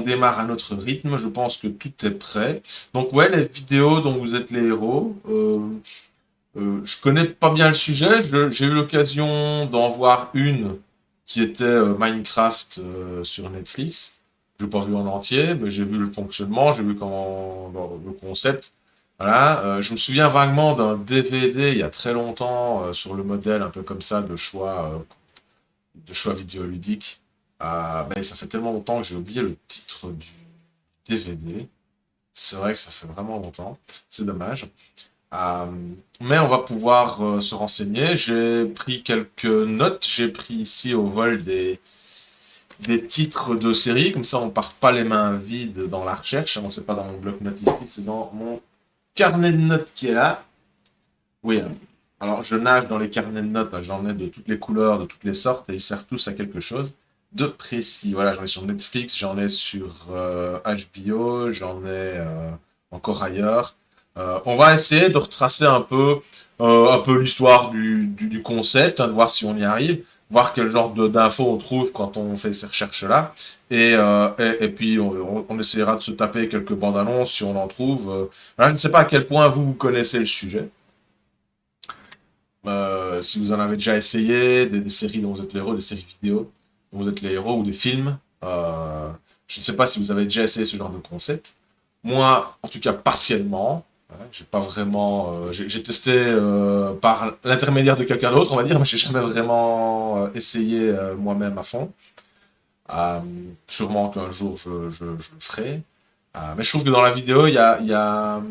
on démarre à notre rythme. Je pense que tout est prêt. Donc ouais, les vidéos dont vous êtes les héros. Je connais pas bien le sujet. J'ai eu l'occasion d'en voir une qui était Minecraft sur Netflix. Je l'ai pas vu en entier, mais j'ai vu le fonctionnement, j'ai vu comment le concept. Voilà. Je me souviens vaguement d'un DVD il y a très longtemps sur le modèle un peu comme ça de choix vidéoludiques. Mais ça fait tellement longtemps que j'ai oublié le titre du DVD. C'est vrai que ça fait vraiment longtemps. C'est dommage. Euh, mais on va pouvoir se renseigner. J'ai pris quelques notes. J'ai pris ici au vol des titres de séries. Comme ça, on part pas les mains vides dans la recherche. Donc, c'est pas dans mon bloc-notes ici, c'est dans mon carnet de notes qui est là. Oui. Alors, je nage dans les carnets de notes. J'en ai de toutes les couleurs, de toutes les sortes, et ils servent tous à quelque chose de précis. Voilà, j'en ai sur Netflix, j'en ai sur HBO, j'en ai encore ailleurs. On va essayer de retracer un peu l'histoire du concept, hein, de voir si on y arrive, voir quel genre d'infos on trouve quand on fait ces recherches-là, et puis on essaiera de se taper quelques bandes annonces si on en trouve. Voilà, je ne sais pas à quel point vous connaissez le sujet, si vous en avez déjà essayé, des séries dont vous êtes les héros, des séries vidéo dont vous êtes les héros, ou des films. Je ne sais pas si vous avez déjà essayé ce genre de concept. Moi, en tout cas, partiellement. J'ai pas vraiment. J'ai testé par l'intermédiaire de quelqu'un d'autre, on va dire, mais j'ai jamais vraiment essayé moi-même à fond. Euh, Sûrement qu'un jour je le ferai. Mais je trouve que dans la vidéo, il y a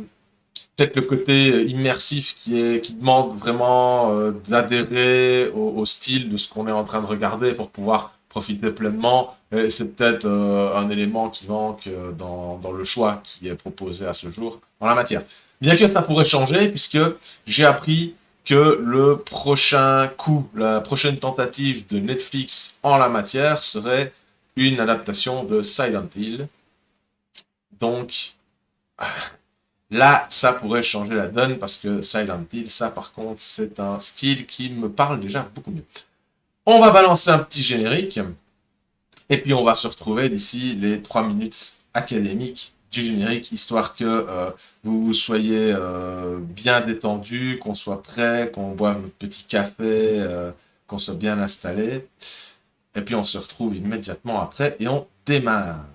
peut-être le côté immersif qui demande vraiment d'adhérer au style de ce qu'on est en train de regarder pour pouvoir profiter pleinement. Et c'est peut-être un élément qui manque dans le choix qui est proposé à ce jour en la matière. Bien que ça pourrait changer, puisque j'ai appris que le prochain coup, la prochaine tentative de Netflix en la matière serait une adaptation de Silent Hill. Donc, là, ça pourrait changer la donne parce que Silent Hill, ça par contre, c'est un style qui me parle déjà beaucoup mieux. On va balancer un petit générique et puis on va se retrouver d'ici les 3 minutes académiques du générique, histoire que vous soyez bien détendu, qu'on soit prêt, qu'on boive notre petit café, qu'on soit bien installé. Et puis on se retrouve immédiatement après et on démarre.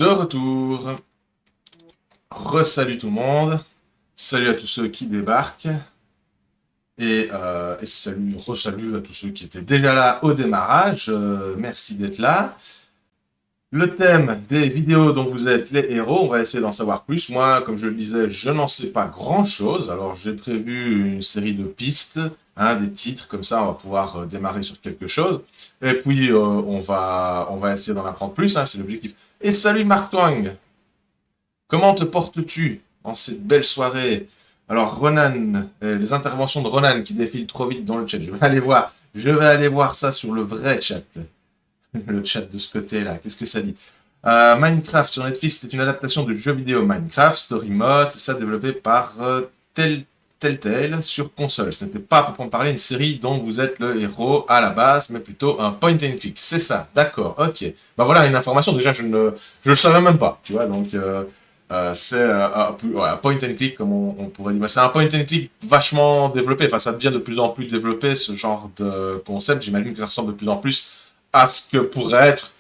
de retour. Re-salut tout le monde. Salut à tous ceux qui débarquent. Et salut, re-salut à tous ceux qui étaient déjà là au démarrage. Merci d'être là. Le thème des vidéos dont vous êtes les héros, on va essayer d'en savoir plus. Moi, comme je le disais, je n'en sais pas grand-chose. Alors, j'ai prévu une série de pistes, des titres, comme ça, on va pouvoir démarrer sur quelque chose. Et puis, on va essayer d'en apprendre plus, c'est l'objectif. Et salut Mark Twang! Comment te portes-tu en cette belle soirée? Alors, Ronan, les interventions de Ronan qui défilent trop vite dans le chat, je vais aller voir ça sur le vrai chat. Le chat de ce côté-là, qu'est-ce que ça dit? Minecraft sur Netflix, c'est une adaptation du jeu vidéo Minecraft, Story Mode, c'est ça développé par Telltale sur console. Ce n'était pas, pour parler, une série dont vous êtes le héros à la base, mais plutôt un point and click. C'est ça, d'accord, ok. Bah voilà une information, déjà je le savais même pas, tu vois, donc c'est un point and click, comme on pourrait dire. Bah, c'est un point and click vachement développé, enfin ça devient de plus en plus développé, ce genre de concept. J'imagine que ça ressemble de plus en plus à ce que pourrait être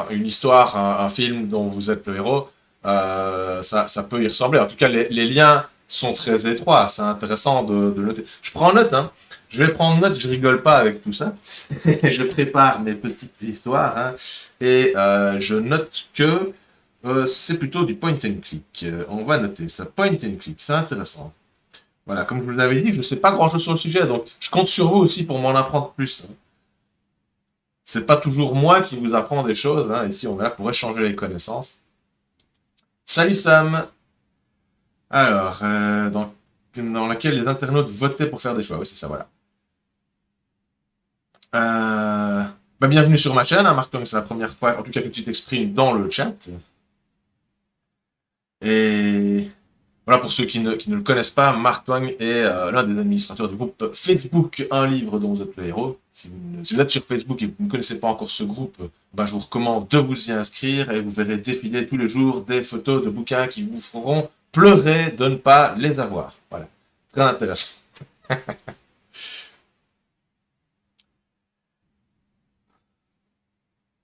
une histoire, un film dont vous êtes le héros. Ça peut y ressembler. En tout cas, les liens sont très étroits. C'est intéressant de noter. Je prends note, Je vais prendre note, je rigole pas avec tout ça. Je prépare mes petites histoires, et je note que c'est plutôt du point and click. On va noter ça. Point and click, c'est intéressant. Voilà, comme je vous l'avais dit, je ne sais pas grand-chose sur le sujet, donc je compte sur vous aussi pour m'en apprendre plus. C'est pas toujours moi qui vous apprends des choses, Ici, on est là pour échanger les connaissances. Salut Sam! Alors, dans laquelle les internautes votaient pour faire des choix. Oui, c'est ça, voilà. Bienvenue sur ma chaîne, Mark Twang, c'est la première fois, en tout cas, que tu t'exprimes dans le chat. Et voilà, pour ceux qui ne le connaissent pas, Mark Twang est l'un des administrateurs du groupe Facebook, un livre dont vous êtes le héros. Si vous êtes sur Facebook et que vous ne connaissez pas encore ce groupe, je vous recommande de vous y inscrire et vous verrez défiler tous les jours des photos de bouquins qui vous feront pleurer de ne pas les avoir. Voilà, très intéressant.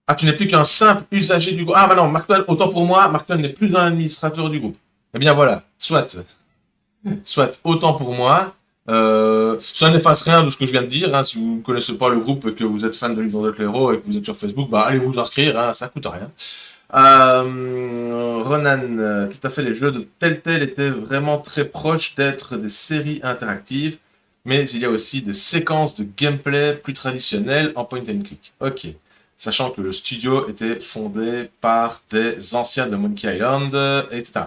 Ah, tu n'es plus qu'un simple usager du groupe. Ah, non, Mark Twang, autant pour moi, Mark Twang n'est plus un administrateur du groupe. Eh bien voilà, soit, autant pour moi. Ça n'efface rien de ce que je viens de dire. Si vous ne connaissez pas le groupe, que vous êtes fan de Livre d'autres héros et que vous êtes sur Facebook, allez vous inscrire, ça coûte rien. Ronan, tout à fait, les jeux de Telltale étaient vraiment très proches d'être des séries interactives, mais il y a aussi des séquences de gameplay plus traditionnelles en point and click. Ok. Sachant que le studio était fondé par des anciens de Monkey Island, etc.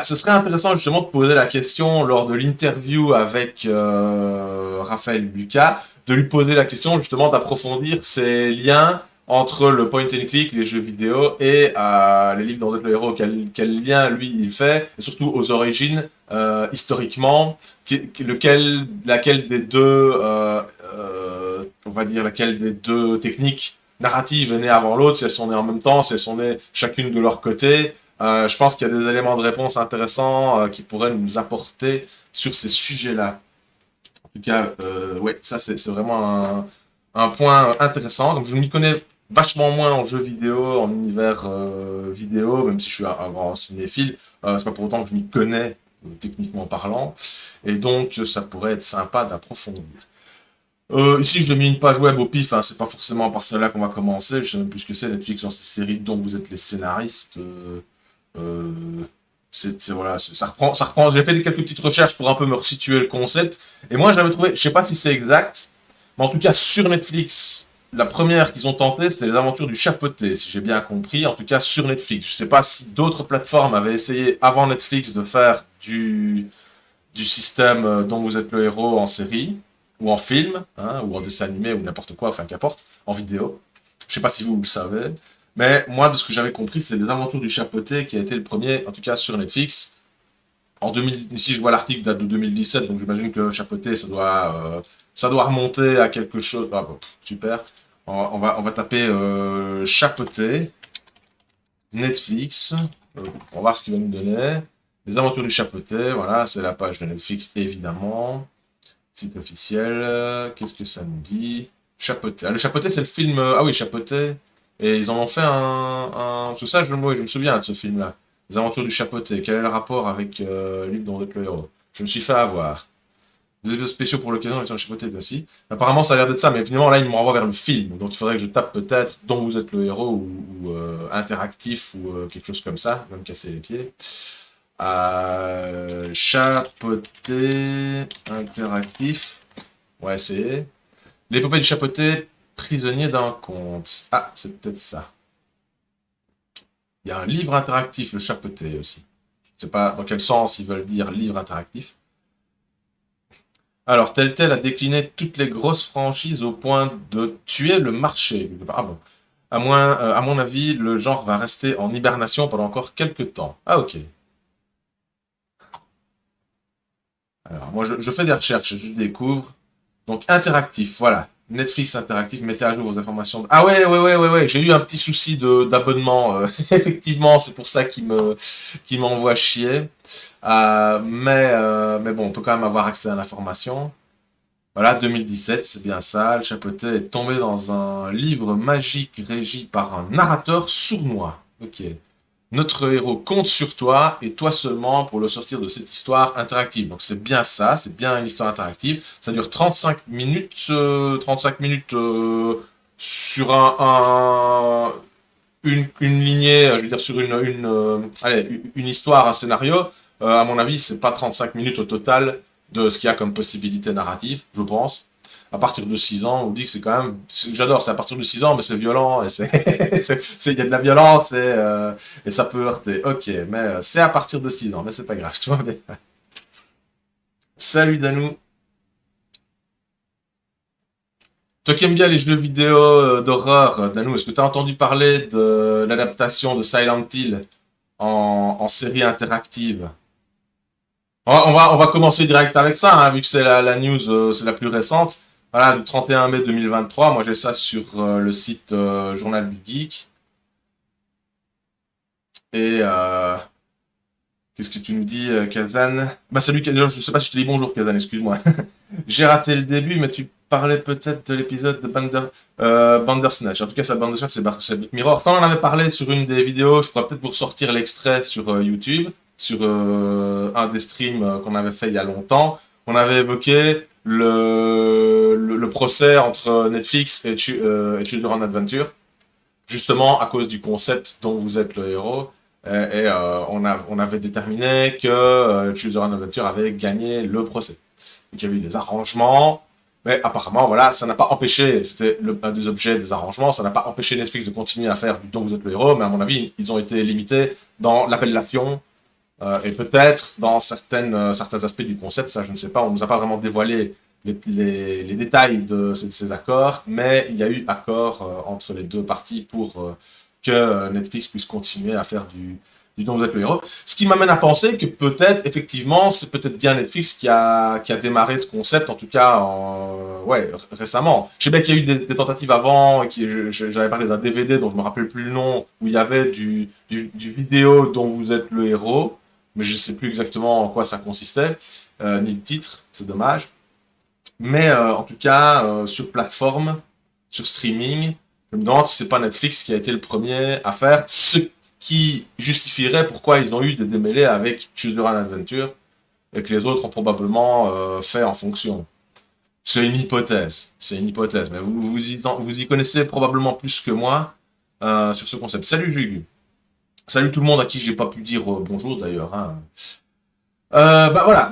Ce serait intéressant justement de poser la question lors de l'interview avec Raphaël Lucas, de lui poser la question justement d'approfondir ces liens entre le point and click, les jeux vidéo et les livres dont vous êtes le héros, quel lien lui il fait, et surtout aux origines, historiquement, laquelle des deux, on va dire, laquelle des deux techniques narrative est née avant l'autre, si elles sont nées en même temps, si elles sont nées chacune de leur côté. Je pense qu'il y a des éléments de réponse intéressants qui pourraient nous apporter sur ces sujets-là. En tout cas, ouais, ça c'est vraiment un point intéressant. Donc je m'y connais vachement moins en jeux vidéo, en univers vidéo, même si je suis un grand cinéphile, c'est pas pour autant que je m'y connais techniquement parlant, et donc ça pourrait être sympa d'approfondir. Ici, je l'ai mis une page web au pif, c'est pas forcément par celle-là qu'on va commencer, je sais même plus ce que c'est, Netflix, dans cette série dont vous êtes les scénaristes. Voilà, ça reprend, j'ai fait quelques petites recherches pour un peu me resituer le concept, et moi j'avais trouvé, je sais pas si c'est exact, mais en tout cas sur Netflix, la première qu'ils ont tentée, c'était les aventures du chapeauté, si j'ai bien compris, en tout cas sur Netflix. Je sais pas si d'autres plateformes avaient essayé avant Netflix de faire du système dont vous êtes le héros en série, ou en film, ou en dessin animé, ou n'importe quoi, enfin qu'importe, en vidéo. Je sais pas si vous le savez, mais moi, de ce que j'avais compris, c'est les aventures du chapeauté qui a été le premier, en tout cas sur Netflix. En 2000, ici, je vois l'article date de 2017, donc j'imagine que chapeauté, ça doit remonter à quelque chose. Ah bon, super. On va taper chapeauté, Netflix, on va voir ce qu'il va nous donner. Les aventures du chapeauté, voilà, c'est la page de Netflix, évidemment. Site officiel, qu'est-ce que ça nous dit? Chapeauté. Le Chapeauté, c'est le film... Ah oui, Chapeauté. Et ils en ont fait tout ça, je me souviens de ce film-là. Les Aventures du Chapeauté. Quel est le rapport avec le livre dont vous êtes le héros? Je me suis fait avoir. Des épisodes spéciaux pour l'occasion, les Chapeauté aussi. Apparemment, ça a l'air d'être ça, mais finalement, là, il me renvoie vers le film. Donc, il faudrait que je tape peut-être dont vous êtes le héros ou interactif ou quelque chose comme ça, même casser les pieds. Chapeauté interactif. Ouais, c'est l'épopée du chapeauté, prisonnier d'un conte. Ah, c'est peut-être ça. Il y a un livre interactif, le chapeauté aussi. Je ne sais pas dans quel sens ils veulent dire livre interactif. Alors, Telltale a décliné toutes les grosses franchises au point de tuer le marché. Ah bon. À mon avis, le genre va rester en hibernation pendant encore quelques temps. Ah, ok. Alors, moi, je fais des recherches, je découvre. Donc, interactif, voilà. Netflix interactif, mettez à jour vos informations. Ah ouais, j'ai eu un petit souci d'abonnement. Effectivement, c'est pour ça qu'il m'envoie chier. Mais bon, on peut quand même avoir accès à l'information. Voilà, 2017, c'est bien ça. Le chapeauté est tombé dans un livre magique régi par un narrateur sournois. Ok. Notre héros compte sur toi et toi seulement pour le sortir de cette histoire interactive. Donc c'est bien ça, c'est bien une histoire interactive. Ça dure 35 minutes, 35 minutes sur une lignée, je veux dire sur une histoire, un scénario. À mon avis, c'est pas 35 minutes au total de ce qu'il y a comme possibilité narrative, je pense. À partir de 6 ans, on dit que c'est quand même... J'adore, c'est à partir de 6 ans, mais c'est violent, et il y a de la violence, et ça peut heurter. Ok, mais c'est à partir de 6 ans, mais c'est pas grave, tu vois bien. Salut Danou. Toi qui aimes bien les jeux vidéo d'horreur, Danou, est-ce que tu as entendu parler de l'adaptation de Silent Hill en série interactive? On va commencer direct avec ça, hein, vu que c'est la news, c'est la plus récente. Voilà, le 31 mai 2023, moi j'ai ça sur le site Journal du Geek. Et qu'est-ce que tu nous dis, Kazan? Bah salut, Kazan, je sais pas si je te dis bonjour, Kazan, excuse-moi. J'ai raté le début, mais tu parlais peut-être de l'épisode de Bandersnatch. En tout cas, ça Bandersnatch, c'est Black Mirror. Enfin, on en avait parlé sur une des vidéos, je pourrais peut-être vous ressortir l'extrait sur YouTube, sur un des streams qu'on avait fait il y a longtemps. On avait évoqué le procès entre Netflix et Choose Your Own Adventure, justement à cause du concept dont vous êtes le héros. On avait déterminé que Choose Your Own Adventure avait gagné le procès. Donc il y avait eu des arrangements, mais apparemment, voilà, ça n'a pas empêché, c'était un des objets des arrangements, ça n'a pas empêché Netflix de continuer à faire du dont vous êtes le héros, mais à mon avis, ils ont été limités dans l'appellation et peut-être dans certains aspects du concept, ça je ne sais pas, on ne nous a pas vraiment dévoilé les détails de ces accords, mais il y a eu accord entre les deux parties pour que Netflix puisse continuer à faire du dont vous êtes le héros. Ce qui m'amène à penser que peut-être, effectivement, c'est peut-être bien Netflix qui a démarré ce concept, en tout cas récemment. Je sais bien qu'il y a eu des tentatives avant, j'avais parlé d'un DVD dont je me rappelle plus le nom, où il y avait du vidéo dont vous êtes le héros, mais je ne sais plus exactement en quoi ça consistait, ni le titre, c'est dommage. Mais en tout cas, sur plateforme, sur streaming, je me demande si c'est pas Netflix qui a été le premier à faire ce qui justifierait pourquoi ils ont eu des démêlés avec Choose Your Own Adventure et que les autres ont probablement fait en fonction. C'est une hypothèse, mais vous y connaissez probablement plus que moi sur ce concept. Salut Jules. Salut tout le monde à qui j'ai pas pu dire bonjour d'ailleurs. Hein. Bah voilà,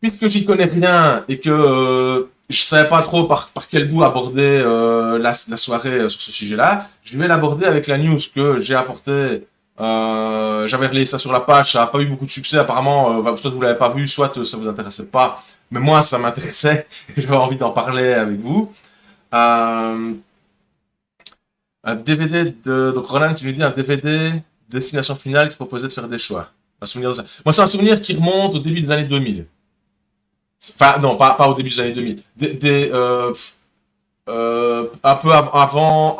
puisque j'y connais rien et que je savais pas trop par quel bout aborder la soirée sur ce sujet-là, je vais l'aborder avec la news que j'ai apportée. J'avais relayé ça sur la page, ça n'a pas eu beaucoup de succès apparemment, soit vous l'avez pas vu, soit ça vous intéressait pas, mais moi ça m'intéressait, j'avais envie d'en parler avec vous. Euh, un DVD donc Ronan, tu nous dis un DVD Destination Finale qui proposait de faire des choix. Un souvenir de ça. Moi c'est un souvenir qui remonte au début des années 2000. Enfin, non, pas au début des années 2000. Un peu avant,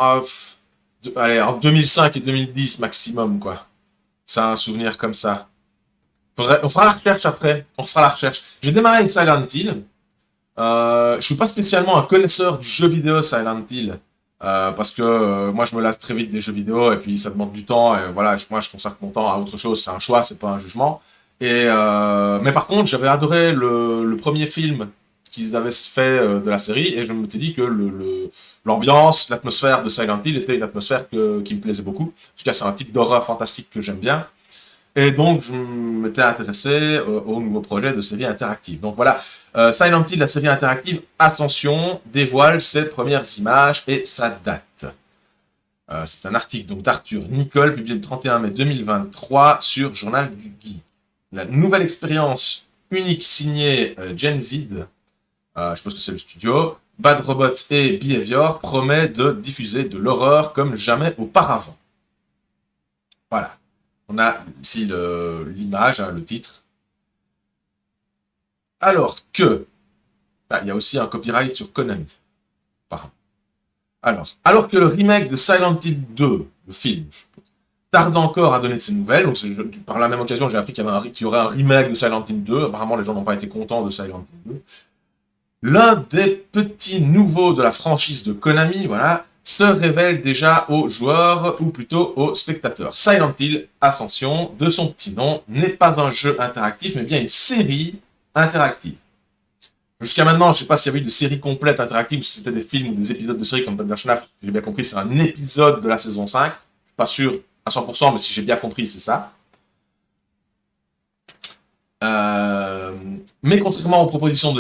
allez, en 2005 et 2010 maximum, quoi. C'est un souvenir comme ça. On fera la recherche après. On fera la recherche. J'ai démarré avec Silent Hill. Je suis pas spécialement un connaisseur du jeu vidéo Silent Hill. Parce que moi je me lasse très vite des jeux vidéo et puis ça demande du temps et voilà, moi je consacre mon temps à autre chose, c'est un choix, c'est pas un jugement. Mais par contre, j'avais adoré le premier film qu'ils avaient fait de la série et je me suis dit que l'ambiance, l'atmosphère de Silent Hill était une atmosphère qui me plaisait beaucoup. En tout cas, c'est un type d'horreur fantastique que j'aime bien. Et donc, je m'étais intéressé au nouveau projet de série interactive. Donc voilà, Silent Hill, la série interactive Ascension, dévoile ses premières images et sa date. C'est un article donc d'Arthur Nicole, publié le 31 mai 2023 sur Journal du Geek. La nouvelle expérience unique signée Genvid, je pense que c'est le studio, Bad Robot et Behavior, promet de diffuser de l'horreur comme jamais auparavant. Voilà. On a ici l'image, hein, le titre. Alors que, il y a aussi un copyright sur Konami. Pardon. Alors que le remake de Silent Hill 2, le film, je suppose, tarde encore à donner de ses nouvelles, donc par la même occasion, j'ai appris qu'il y aurait un remake de Silent Hill 2. Apparemment, les gens n'ont pas été contents de Silent Hill 2. L'un des petits nouveaux de la franchise de Konami, voilà, se révèle déjà aux joueurs, ou plutôt aux spectateurs. Silent Hill Ascension, de son petit nom, n'est pas un jeu interactif, mais bien une série interactive. Jusqu'à maintenant, je ne sais pas s'il y avait eu de séries complètes interactives, ou si c'était des films ou des épisodes de séries comme Bandersnatch. Si j'ai bien compris, c'est un épisode de la saison 5. Je ne suis pas sûr à 100%, mais si j'ai bien compris, c'est ça. Mais contrairement aux propositions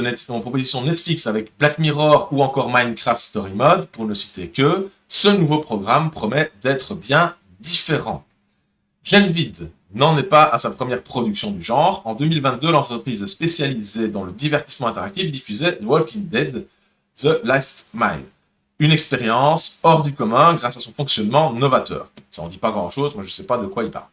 Netflix avec Black Mirror ou encore Minecraft Story Mode, pour ne citer que, ce nouveau programme promet d'être bien différent. Genvid n'en est pas à sa première production du genre. En 2022, l'entreprise spécialisée dans le divertissement interactif diffusait The Walking Dead, The Last Mile. Une expérience hors du commun grâce à son fonctionnement novateur. Ça en dit pas grand chose, moi je sais pas de quoi il parle.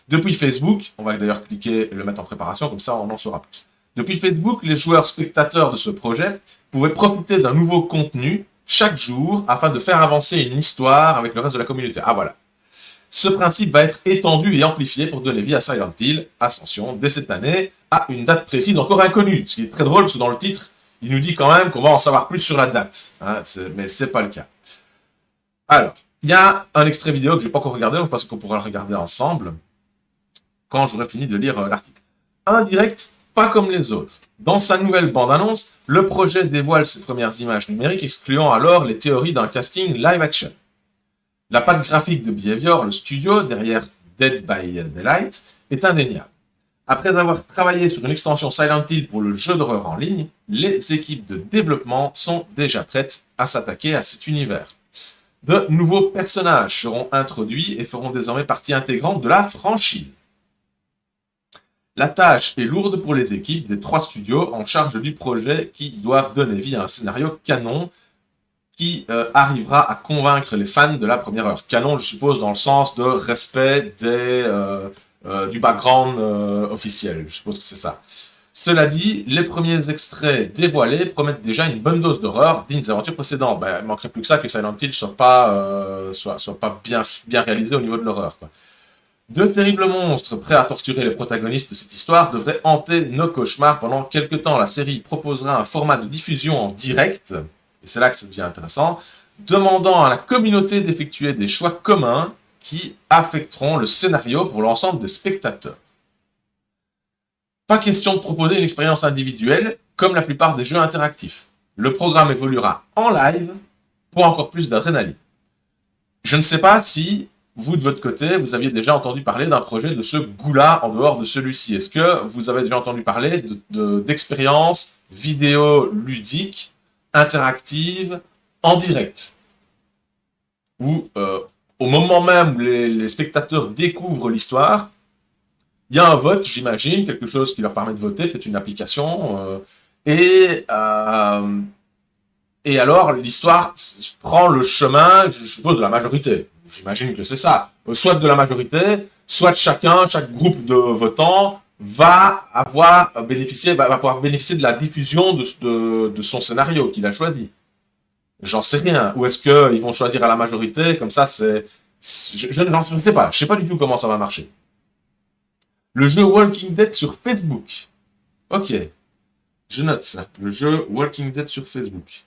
Depuis Facebook, on va d'ailleurs cliquer et le mettre en préparation, comme ça on en saura plus. Depuis Facebook, les joueurs spectateurs de ce projet pouvaient profiter d'un nouveau contenu chaque jour afin de faire avancer une histoire avec le reste de la communauté. Ah voilà. Ce principe va être étendu et amplifié pour donner vie à Silent Hill Ascension dès cette année à une date précise encore inconnue. Ce qui est très drôle parce que dans le titre, il nous dit quand même qu'on va en savoir plus sur la date. Hein, mais c'est pas le cas. Alors, il y a un extrait vidéo que je n'ai pas encore regardé, donc je pense qu'on pourra le regarder ensemble quand j'aurai fini de lire l'article. Un direct pas comme les autres. Dans sa nouvelle bande-annonce, le projet dévoile ses premières images numériques, excluant alors les théories d'un casting live-action. La patte graphique de Behavior, le studio derrière Dead by Daylight, est indéniable. Après avoir travaillé sur une extension Silent Hill pour le jeu d'horreur en ligne, les équipes de développement sont déjà prêtes à s'attaquer à cet univers. De nouveaux personnages seront introduits et feront désormais partie intégrante de la franchise. La tâche est lourde pour les équipes des 3 studios en charge du projet qui doivent donner vie à un scénario canon qui arrivera à convaincre les fans de la première heure. Canon, je suppose, dans le sens de respect du background officiel. Je suppose que c'est ça. Cela dit, les premiers extraits dévoilés promettent déjà une bonne dose d'horreur dignes des aventures précédentes. Il ne manquerait plus que ça que Silent Hill soit pas bien réalisé au niveau de l'horreur. De terribles monstres prêts à torturer les protagonistes de cette histoire devraient hanter nos cauchemars pendant quelques temps. La série proposera un format de diffusion en direct, et c'est là que ça devient intéressant, demandant à la communauté d'effectuer des choix communs qui affecteront le scénario pour l'ensemble des spectateurs. Pas question de proposer une expérience individuelle, comme la plupart des jeux interactifs. Le programme évoluera en live pour encore plus d'adrénaline. Je ne sais pas si vous, de votre côté, vous aviez déjà entendu parler d'un projet de ce goût-là en dehors de celui-ci. Est-ce que vous avez déjà entendu parler d'expériences vidéo ludiques, interactives, en direct? Où, au moment même où les spectateurs découvrent l'histoire, il y a un vote, j'imagine, quelque chose qui leur permet de voter, peut-être une application, et alors l'histoire prend le chemin, je suppose, de la majorité. J'imagine que c'est ça. Soit de la majorité, soit chaque groupe de votants va pouvoir bénéficier de la diffusion de son scénario qu'il a choisi. J'en sais rien. Ou est-ce qu'ils vont choisir à la majorité, comme ça je ne sais pas. Je ne sais pas du tout comment ça va marcher. Le jeu Walking Dead sur Facebook. Ok. Je note ça. Le jeu Walking Dead sur Facebook.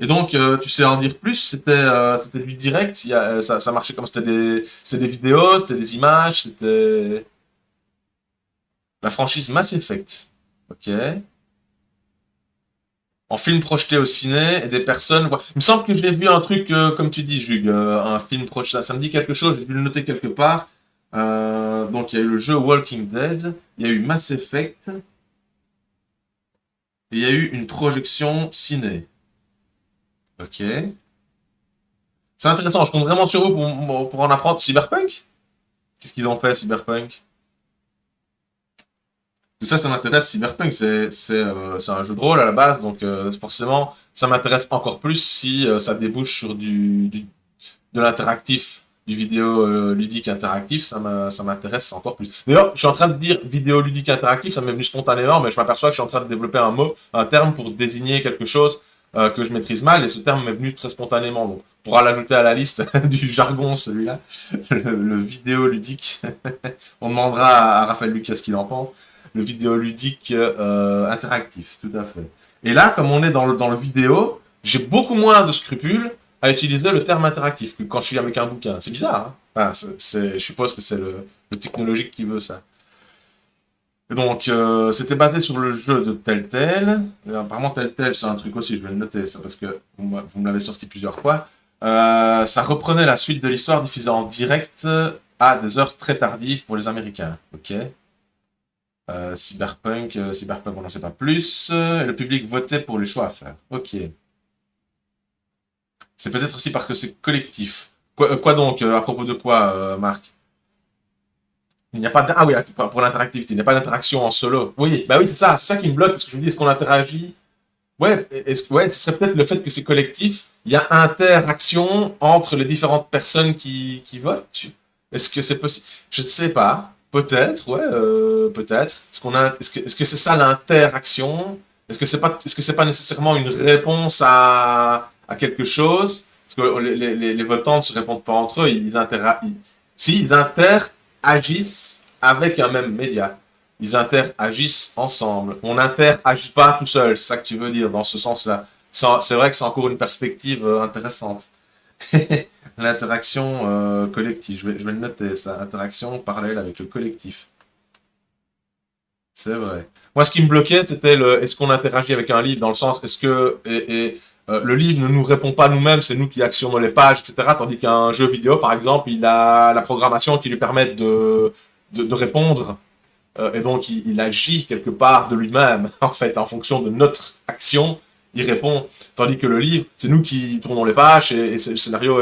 Et donc, tu sais en dire plus, c'était du direct, ça marchait comme c'était des vidéos, c'était des images, c'était la franchise Mass Effect. Ok. En film projeté au ciné et des personnes. Il me semble que j'ai vu un truc, comme tu dis, Jules, un film projeté. Ça me dit quelque chose, j'ai dû le noter quelque part. Donc il y a eu le jeu Walking Dead, il y a eu Mass Effect, et il y a eu une projection ciné. Ok. C'est intéressant, je compte vraiment sur vous pour en apprendre. Cyberpunk? Qu'est-ce qu'ils ont fait, Cyberpunk? Ça m'intéresse. Cyberpunk, c'est un jeu de rôle à la base, donc forcément, ça m'intéresse encore plus si ça débouche sur de l'interactif, du vidéo ludique interactif, ça m'intéresse encore plus. D'ailleurs, je suis en train de dire vidéo ludique interactif, ça m'est venu spontanément, mais je m'aperçois que je suis en train de développer un terme pour désigner quelque chose que je maîtrise mal, et ce terme m'est venu très spontanément. Donc, on pourra l'ajouter à la liste du jargon, celui-là, le vidéo ludique. On demandera à Raphaël Lucas ce qu'il en pense. Le vidéo ludique interactif, tout à fait. Et là, comme on est dans le vidéo, j'ai beaucoup moins de scrupules à utiliser le terme interactif que quand je suis avec un bouquin. C'est bizarre, hein? Enfin, je suppose que c'est le technologique qui veut ça. Et donc, c'était basé sur le jeu de Telltale. Apparemment, Telltale, c'est un truc aussi, je vais le noter, ça, parce que vous me l'avez sorti plusieurs fois. Ça reprenait la suite de l'histoire diffusée en direct à des heures très tardives pour les Américains. Ok. Cyberpunk, on n'en sait pas plus. Le public votait pour les choix à faire. Ok. C'est peut-être aussi parce que c'est collectif. Quoi donc à propos de quoi, Marc? Il n'y a pas Ah oui, pour l'interactivité, il n'y a pas d'interaction en solo. Oui, bah oui, c'est ça qui me bloque, parce que je me dis, est-ce qu'on interagit? Ouais, ouais, ce serait peut-être le fait que c'est collectif. Il y a interaction entre les différentes personnes qui votent. Est-ce que c'est possible? Je ne sais pas. Peut-être, ouais, peut-être. Est-ce que c'est ça l'interaction? Est-ce que c'est pas nécessairement une réponse à quelque chose? Parce que les votants ne se répondent pas entre eux, si, ils interagissent avec un même média. Ils interagissent ensemble. On n'interagit pas tout seul, c'est ça que tu veux dire, dans ce sens-là. C'est vrai que c'est encore une perspective intéressante. L'interaction collective, je vais le noter, ça. Interaction parallèle avec le collectif. C'est vrai. Moi, ce qui me bloquait, c'était est-ce qu'on interagit avec un livre, dans le sens, est-ce que le livre ne nous répond pas nous-mêmes, c'est nous qui actionnons les pages, etc. Tandis qu'un jeu vidéo, par exemple, il a la programmation qui lui permet de répondre, et donc il agit quelque part de lui-même, en fait, en fonction de notre action, il répond. Tandis que le livre, c'est nous qui tournons les pages, et le scénario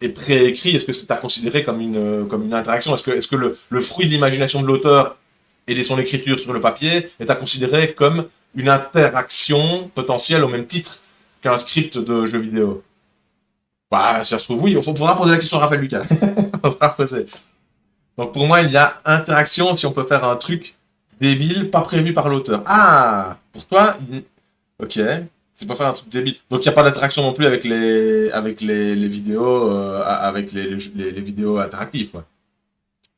est préécrit. Est-ce que c'est à considérer comme une interaction? Est-ce que le fruit de l'imagination de l'auteur et de son écriture sur le papier est à considérer comme une interaction potentielle au même titre qu'un script de jeu vidéo? Bah, si ça se trouve, oui, il faudra poser la question à Raphaël Lucas. Faudra poser. Donc pour moi, il y a interaction si on peut faire un truc débile, pas prévu par l'auteur. Ah, pour toi, ok, c'est pas faire un truc débile. Donc il n'y a pas d'interaction non plus avec les vidéos, avec les vidéos interactives, quoi.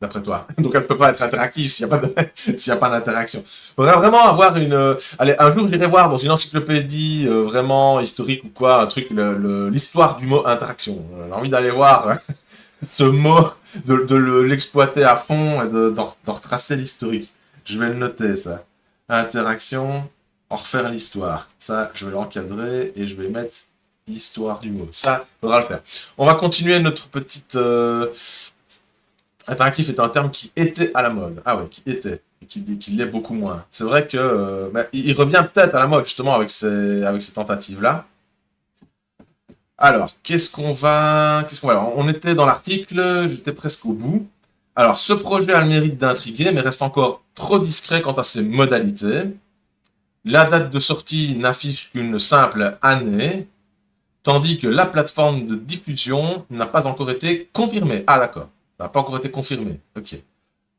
D'après toi. Donc elle ne peut pas être interactive s'il n'y a pas s'il y a pas d'interaction. Il faudrait vraiment avoir allez, un jour j'irai voir dans une encyclopédie vraiment historique ou quoi, un truc, l'histoire du mot interaction. J'ai envie d'aller voir ce mot, de l'exploiter à fond et d'en retracer l'historique. Je vais le noter, ça. Interaction, en refaire l'histoire. Ça, je vais l'encadrer et je vais mettre l'histoire du mot. Ça, il faudra le faire. On va continuer notre petite... Interactif est un terme qui était à la mode. Ah ouais, qui était. Et qui l'est beaucoup moins. C'est vrai que il revient peut-être à la mode, justement, avec ces tentatives-là. Alors, alors, on était dans l'article, j'étais presque au bout. Alors, ce projet a le mérite d'intriguer, mais reste encore trop discret quant à ses modalités. La date de sortie n'affiche qu'une simple année, tandis que la plateforme de diffusion n'a pas encore été confirmée. Ah d'accord, ça n'a pas encore été confirmé. Ok.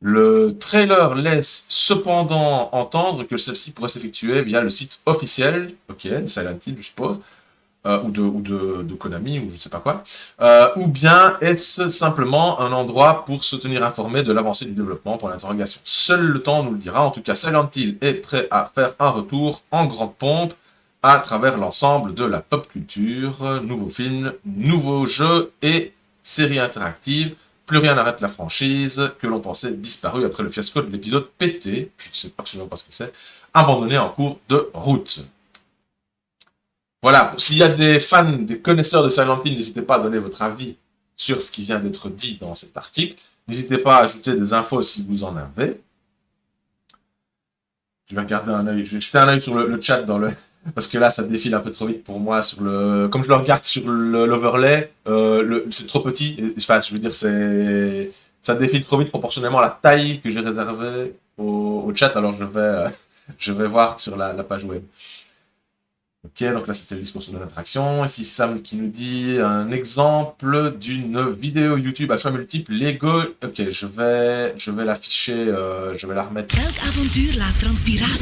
Le trailer laisse cependant entendre que celle-ci pourrait s'effectuer via le site officiel, ok, de Silent Hill, je suppose, ou de Konami, ou je ne sais pas quoi, ou bien est-ce simplement un endroit pour se tenir informé de l'avancée du développement pour l'interrogation. Seul le temps nous le dira. En tout cas, Silent Hill est prêt à faire un retour en grande pompe à travers l'ensemble de la pop culture, nouveaux films, nouveaux jeux et séries interactives. Plus rien n'arrête la franchise que l'on pensait disparue après le fiasco de l'épisode PT, je ne sais absolument pas ce que c'est, abandonné en cours de route. Voilà, s'il y a des fans, des connaisseurs de Silent Hill, n'hésitez pas à donner votre avis sur ce qui vient d'être dit dans cet article. N'hésitez pas à ajouter des infos si vous en avez. Je vais regarder un œil, je vais jeter un œil sur le chat parce que là ça défile un peu trop vite pour moi sur comme je le regarde sur l'overlay, c'est trop petit. Enfin, je veux dire, ça défile trop vite proportionnellement à la taille que j'ai réservée au chat. Alors je vais voir sur la page web. Ok, donc là c'était le discours sur l'interaction. Ici Sam qui nous dit un exemple d'une vidéo YouTube à choix multiples Lego. Ok, je vais l'afficher, je vais la remettre.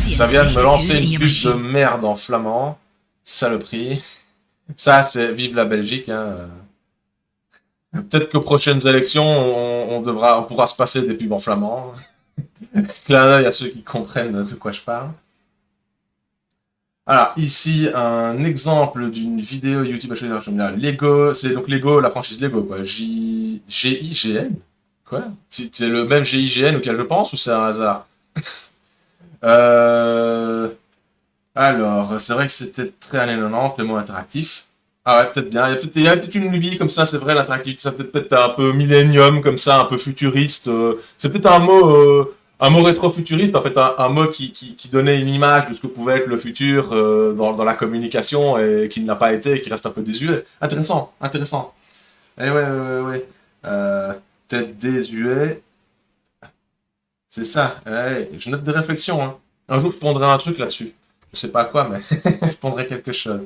Ça vient de me lancer une pub de merde en flamand. Saloperie. Ça c'est vive la Belgique. Hein. Peut-être qu'aux prochaines élections on pourra se passer des pubs en flamand. Clin d'œil à ceux qui comprennent de quoi je parle. Alors, ici, un exemple d'une vidéo YouTube à choisir Lego, c'est donc Lego, la franchise Lego, quoi. GIGN? Quoi? C'est le même GIGN auquel je pense, ou c'est un hasard? Alors, c'est vrai que c'était très années 90, le mot interactif. Ah ouais, peut-être bien. Il y a peut-être une lubie comme ça, c'est vrai, l'interactivité, ça peut-être un peu millénium, comme ça, un peu futuriste. C'est peut-être un mot rétro-futuriste, en fait, un mot qui donnait une image de ce que pouvait être le futur dans la communication et qui ne l'a pas été et qui reste un peu désuet. Intéressant. Eh ouais. Peut-être désuet. C'est ça. Ouais, je note des réflexions. Hein. Un jour, je pondrai un truc là-dessus. Je sais pas quoi, mais je pondrai quelque chose.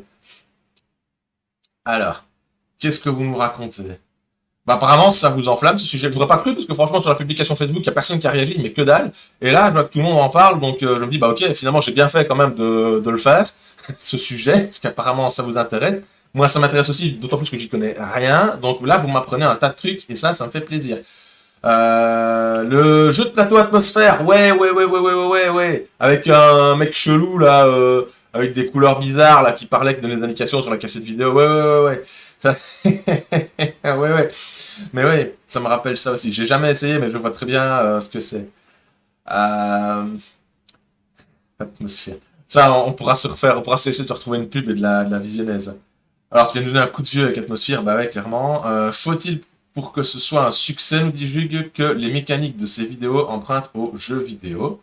Alors, qu'est-ce que vous nous racontez? Bah, apparemment, ça vous enflamme ce sujet. Je n'aurais pas cru, parce que franchement, sur la publication Facebook, il n'y a personne qui a réagi, mais que dalle. Et là, je vois que tout le monde en parle, donc je me dis, bah ok, finalement, j'ai bien fait quand même de le faire, ce sujet, parce qu'apparemment, ça vous intéresse. Moi, ça m'intéresse aussi, d'autant plus que j'y connais rien. Donc là, vous m'apprenez un tas de trucs, et ça me fait plaisir. Le jeu de plateau atmosphère, ouais. Avec un mec chelou, là, avec des couleurs bizarres, là, qui parlait, qui donnait des indications sur la cassette vidéo. Ouais. Ça... ouais. Mais ouais, ça me rappelle ça aussi. J'ai jamais essayé, mais je vois très bien ce que c'est. Atmosphère. Ça, on pourra se refaire, on pourra essayer de se retrouver une pub et de la visionnaise. Alors, tu viens de donner un coup de vieux avec Atmosphère, bah ouais, clairement. Faut-il, pour que ce soit un succès, nous dit Jug, que les mécaniques de ces vidéos empruntent aux jeux vidéo?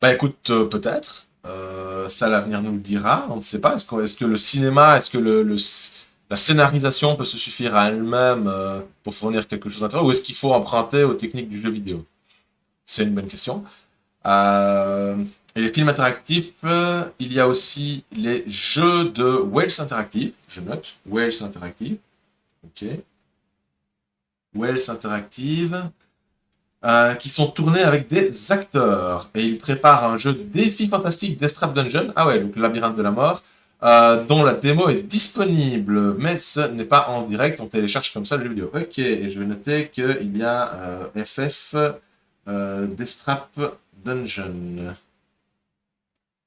Bah écoute, peut-être. Ça, l'avenir nous le dira. On ne sait pas. Est-ce que le cinéma, est-ce que la scénarisation peut se suffire à elle-même pour fournir quelque chose d'intéressant, ou est-ce qu'il faut emprunter aux techniques du jeu vidéo? C'est une bonne question. Et les films interactifs, il y a aussi les jeux de Wales Interactive. Je note, Wales Interactive. Ok. Wales Interactive. Qui sont tournés avec des acteurs. Et ils préparent un jeu de défi fantastique Death Trap Dungeon. Ah ouais, donc le labyrinthe de la mort. Dont la démo est disponible, mais ce n'est pas en direct, on télécharge comme ça le jeu vidéo. Ok, et je vais noter qu'il y a FF Death Trap Dungeon.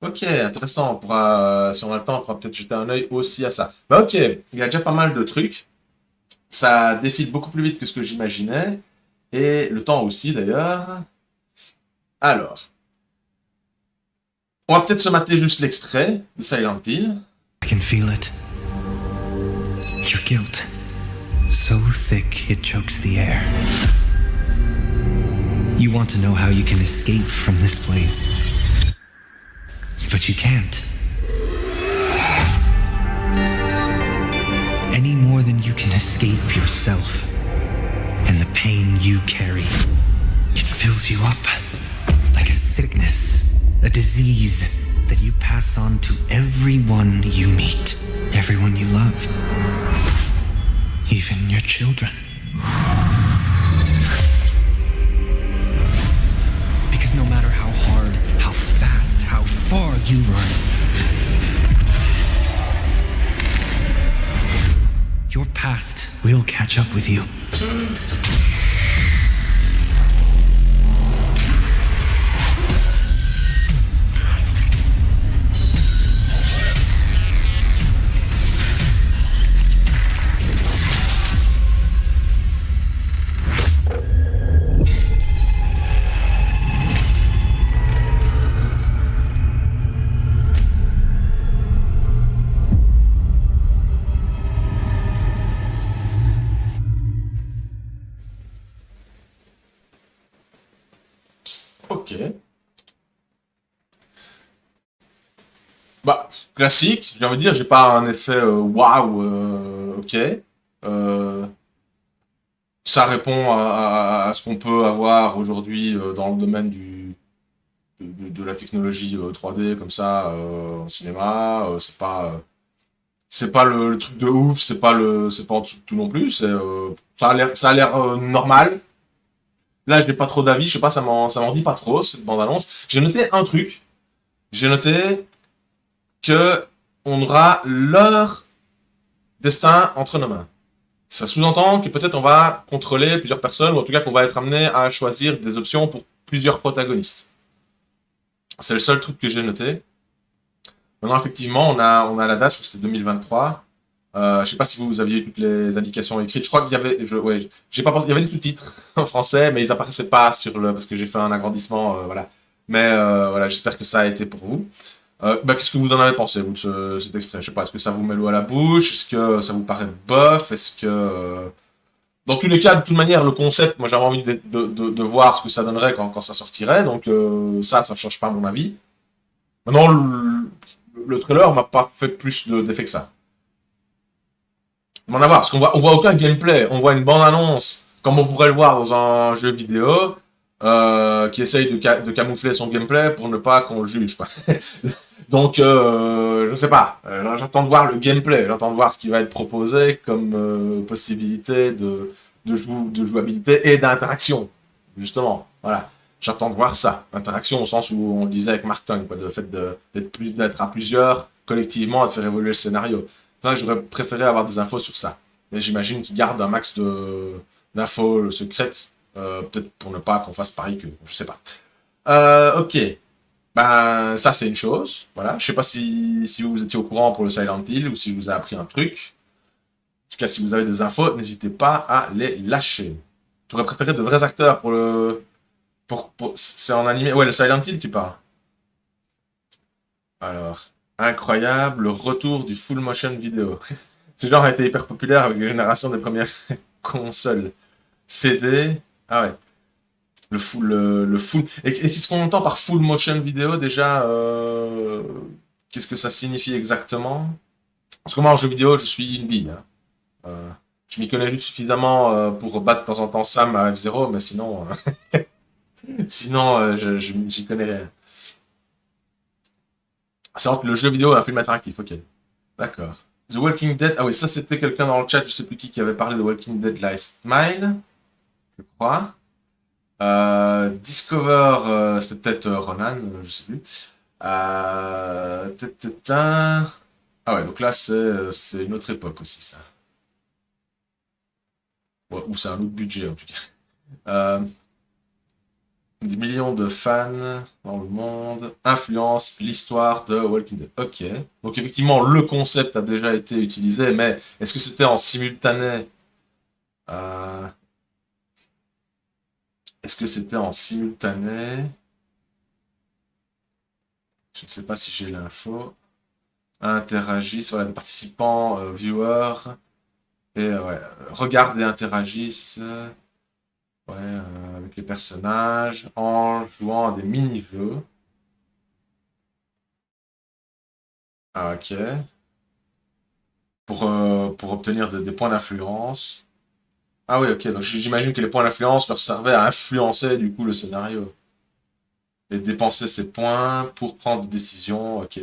Ok, intéressant, on pourra, si on a le temps, on pourra peut-être jeter un œil aussi à ça. Bah ok, il y a déjà pas mal de trucs, ça défile beaucoup plus vite que ce que j'imaginais, et le temps aussi d'ailleurs. Alors, on va peut-être se mater juste l'extrait de Silent Hill. I can feel it. Your guilt. So thick it chokes the air. You want to know how you can escape from this place. But you can't. Any more than you can escape yourself. And the pain you carry. It fills you up. Like a sickness. A disease that you pass on to everyone you meet. Everyone you love. Even your children. Because no matter how hard, how fast, how far you run, your past will catch up with you. ok. Bah, classique, j'ai envie de dire, j'ai pas un effet waouh, ok. Euh, Ça répond à ce qu'on peut avoir aujourd'hui dans le domaine de la technologie 3D comme ça en cinéma. C'est pas le truc de ouf, c'est pas en dessous de tout non plus. Ça a l'air normal. Là, je n'ai pas trop d'avis, je sais pas, ça m'en dit pas trop cette bande-annonce. J'ai noté un truc. J'ai noté que on aura leur destin entre nos mains. Ça sous-entend que peut-être on va contrôler plusieurs personnes, ou en tout cas qu'on va être amené à choisir des options pour plusieurs protagonistes. C'est le seul truc que j'ai noté. Maintenant, effectivement, on a la date, je crois que c'était 2023. Je sais pas si vous aviez eu toutes les indications écrites. Je crois qu'il y avait, ouais, j'ai pas pensé, il y avait des sous-titres en français, mais ils apparaissaient pas sur le, parce que j'ai fait un agrandissement, voilà. Mais voilà, j'espère que ça a été pour vous. Bah, qu'est-ce que vous en avez pensé, vous, de cet extrait? Je sais pas, est-ce que ça vous met l'eau à la bouche? Est-ce que ça vous paraît bof? Est-ce que... Dans tous les cas, de toute manière, le concept, moi j'avais envie de voir ce que ça donnerait quand ça sortirait, donc ça change pas mon avis. Maintenant, le trailer m'a pas fait plus d'effet que ça. On va en voir, parce on voit aucun gameplay, on voit une bande-annonce, comme on pourrait le voir dans un jeu vidéo, qui essaye de camoufler son gameplay pour ne pas qu'on le juge, quoi. Donc, je sais pas, j'attends de voir le gameplay, j'attends de voir ce qui va être proposé comme possibilité de jouabilité et d'interaction, justement, voilà. J'attends de voir ça, interaction au sens où on le disait avec Mark Twain, quoi, le fait d'être à plusieurs, collectivement, et de faire évoluer le scénario. Là, j'aurais préféré avoir des infos sur ça. Mais j'imagine qu'ils gardent un max d'infos secrètes, peut-être pour ne pas qu'on fasse pareil que, je sais pas. Ok. Ben, ça, c'est une chose. Voilà. Je sais pas si vous étiez au courant pour le Silent Hill ou si je vous ai appris un truc. En tout cas, si vous avez des infos, n'hésitez pas à les lâcher. Tu aurais préféré de vrais acteurs pour le... c'est en animé. Ouais, le Silent Hill, tu parles. Alors, incroyable, le retour du full motion vidéo. Ce genre a été hyper populaire avec la génération des premières consoles. CD. Ah ouais. Le full. Et qu'est-ce qu'on entend par full motion vidéo déjà qu'est-ce que ça signifie exactement? Parce que moi en jeu vidéo je suis une bille. Hein. Je m'y connais juste suffisamment pour battre de temps en temps Sam à F0, mais sinon, sinon j'y connais rien. C'est entre le jeu vidéo et un film interactif, ok. D'accord. The Walking Dead, ah oui, ça c'était quelqu'un dans le chat, je sais plus qui avait parlé de Walking Dead Last Mile, je crois. Discover, c'était peut-être Ronan, je sais plus. Ah ouais, donc là c'est une autre époque aussi, ça. Ouais, ou c'est un autre budget en tout cas. Des millions de fans dans le monde influencent l'histoire de Walking Dead. Ok. Donc effectivement, le concept a déjà été utilisé, mais est-ce que c'était en simultané Est-ce que c'était en simultané? Je ne sais pas si j'ai l'info. Interagissent, voilà, les participants, viewers, et ouais, regardent et interagissent ouais, avec les personnages en jouant à des mini-jeux. Ah, ok. Pour obtenir des points d'influence. Ah oui, ok, donc j'imagine que les points d'influence leur servaient à influencer du coup le scénario. Et dépenser ces points pour prendre des décisions, ok,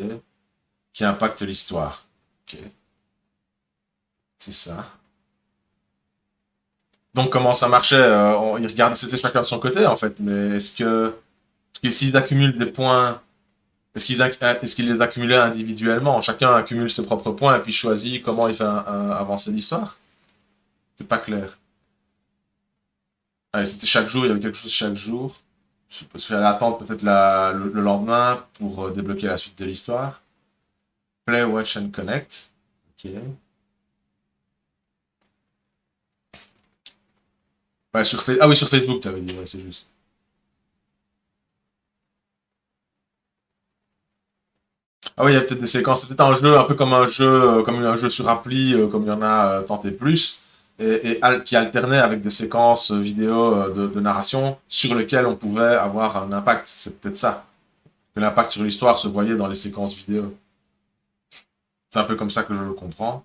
qui impactent l'histoire. Ok. C'est ça. Donc comment ça marchait ils regardaient, c'était chacun de son côté en fait, mais est-ce que s'ils accumulent des points, est-ce qu'ils les accumulaient individuellement? Chacun accumule ses propres points et puis choisit comment il fait avancer l'histoire? C'est pas clair. Ah, c'était chaque jour, il y avait quelque chose chaque jour. Il fallait attendre peut-être le lendemain pour débloquer la suite de l'histoire. Play, watch and connect. Ok. Ouais, ah oui, sur Facebook, t'avais dit, ouais, c'est juste. Ah oui, il y a peut-être des séquences. C'est peut-être un jeu un peu comme un jeu sur appli, comme il y en a tant et plus. qui alternait avec des séquences vidéo de narration sur lesquelles on pouvait avoir un impact. C'est peut-être ça. Que l'impact sur l'histoire se voyait dans les séquences vidéo. C'est un peu comme ça que je le comprends.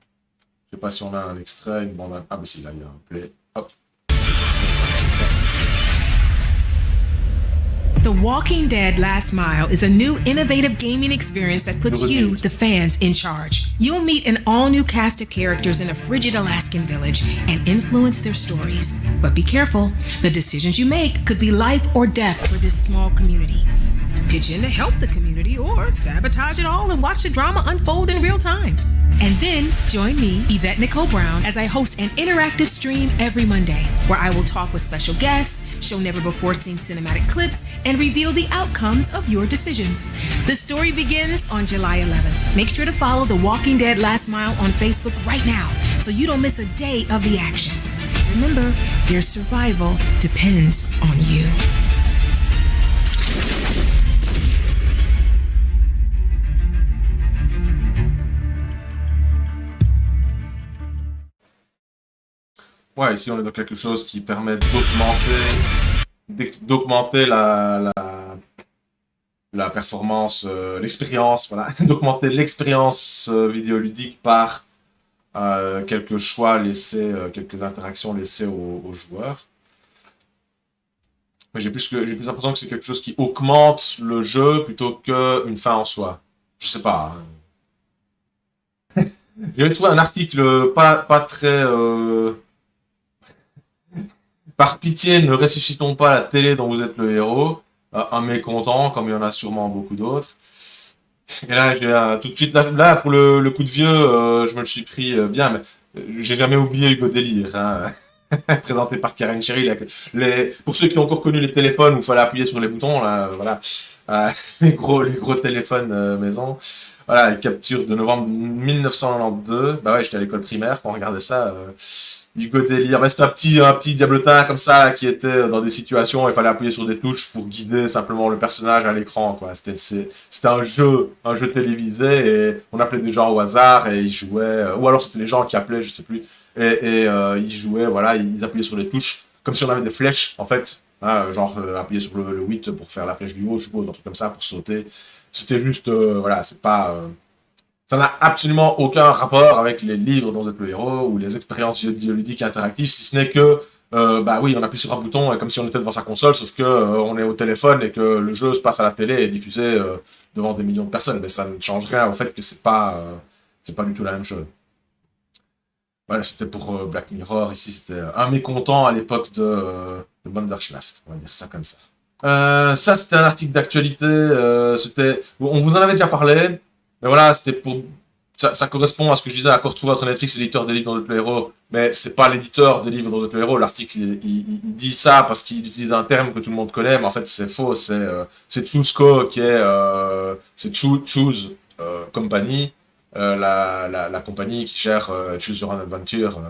Je sais pas si on a un extrait, une bande... Ah, mais si, là, il y a un play. Hop. The Walking Dead Last Mile is a new innovative gaming experience that puts you, the fans, in charge. You'll meet an all-new cast of characters in a frigid Alaskan village and influence their stories. But be careful, the decisions you make could be life or death for this small community. Pitch in to help the community or sabotage it all and watch the drama unfold in real time. And then join me, Yvette Nicole Brown, as I host an interactive stream every Monday, where I will talk with special guests, show never-before-seen cinematic clips, and reveal the outcomes of your decisions. The story begins on July 11th. Make sure to follow The Walking Dead Last Mile on Facebook right now, so you don't miss a day of the action. Remember, their survival depends on you. Ouais, ici on est dans quelque chose qui permet d'augmenter la performance, l'expérience, voilà, d'augmenter l'expérience vidéoludique par quelques choix laissés, quelques interactions laissées aux joueurs. Mais j'ai plus l'impression que c'est quelque chose qui augmente le jeu plutôt qu'une fin en soi. Je sais pas. Hein. J'ai trouvé un article pas très... Par pitié, ne ressuscitons pas la télé dont vous êtes le héros. Un mécontent, comme il y en a sûrement beaucoup d'autres. Et là, j'ai tout de suite, là pour le coup de vieux, je me le suis pris bien, mais j'ai jamais oublié Hugo Délire, hein, présenté par Karen Cheryl. Pour ceux qui ont encore connu les téléphones où il fallait appuyer sur les boutons, là, voilà, les gros téléphones maison. Voilà, capture de novembre 1992. Bah ouais, j'étais à l'école primaire quand on regardait ça. Hugo Délire. Bah, c'était un petit diablotin comme ça là, qui était dans des situations où il fallait appuyer sur des touches pour guider simplement le personnage à l'écran, quoi. C'était un jeu télévisé et on appelait des gens au hasard et ils jouaient. Ou alors c'était les gens qui appelaient, je sais plus. Et ils jouaient, voilà, ils appuyaient sur les touches comme si on avait des flèches en fait. Hein, genre appuyer sur le 8 pour faire la flèche du haut, je suppose, un truc comme ça pour sauter. C'était juste, voilà, c'est pas... ça n'a absolument aucun rapport avec les livres dont vous êtes le héros ou les expériences vidéoludiques interactives, si ce n'est que, bah oui, on appuie sur un bouton comme si on était devant sa console, sauf que on est au téléphone et que le jeu se passe à la télé et est diffusé devant des millions de personnes. Mais ça ne change rien au fait que c'est pas du tout la même chose. Voilà, c'était pour Black Mirror. Ici, c'était un mécontent à l'époque de Bandersnatch, on va dire ça comme ça. Ça, c'était un article d'actualité. On vous en avait déjà parlé, mais voilà, c'était pour. Ça correspond à ce que je disais, à quoi retrouver votre Netflix, l'éditeur des livres dont vous êtes le héros. Mais c'est pas l'éditeur des livres dont vous êtes le héros. L'article, il dit ça parce qu'il utilise un terme que tout le monde connaît, mais en fait, c'est faux. C'est Chooseco qui est. C'est Choose Company, la compagnie qui gère Choose Your Own Adventure.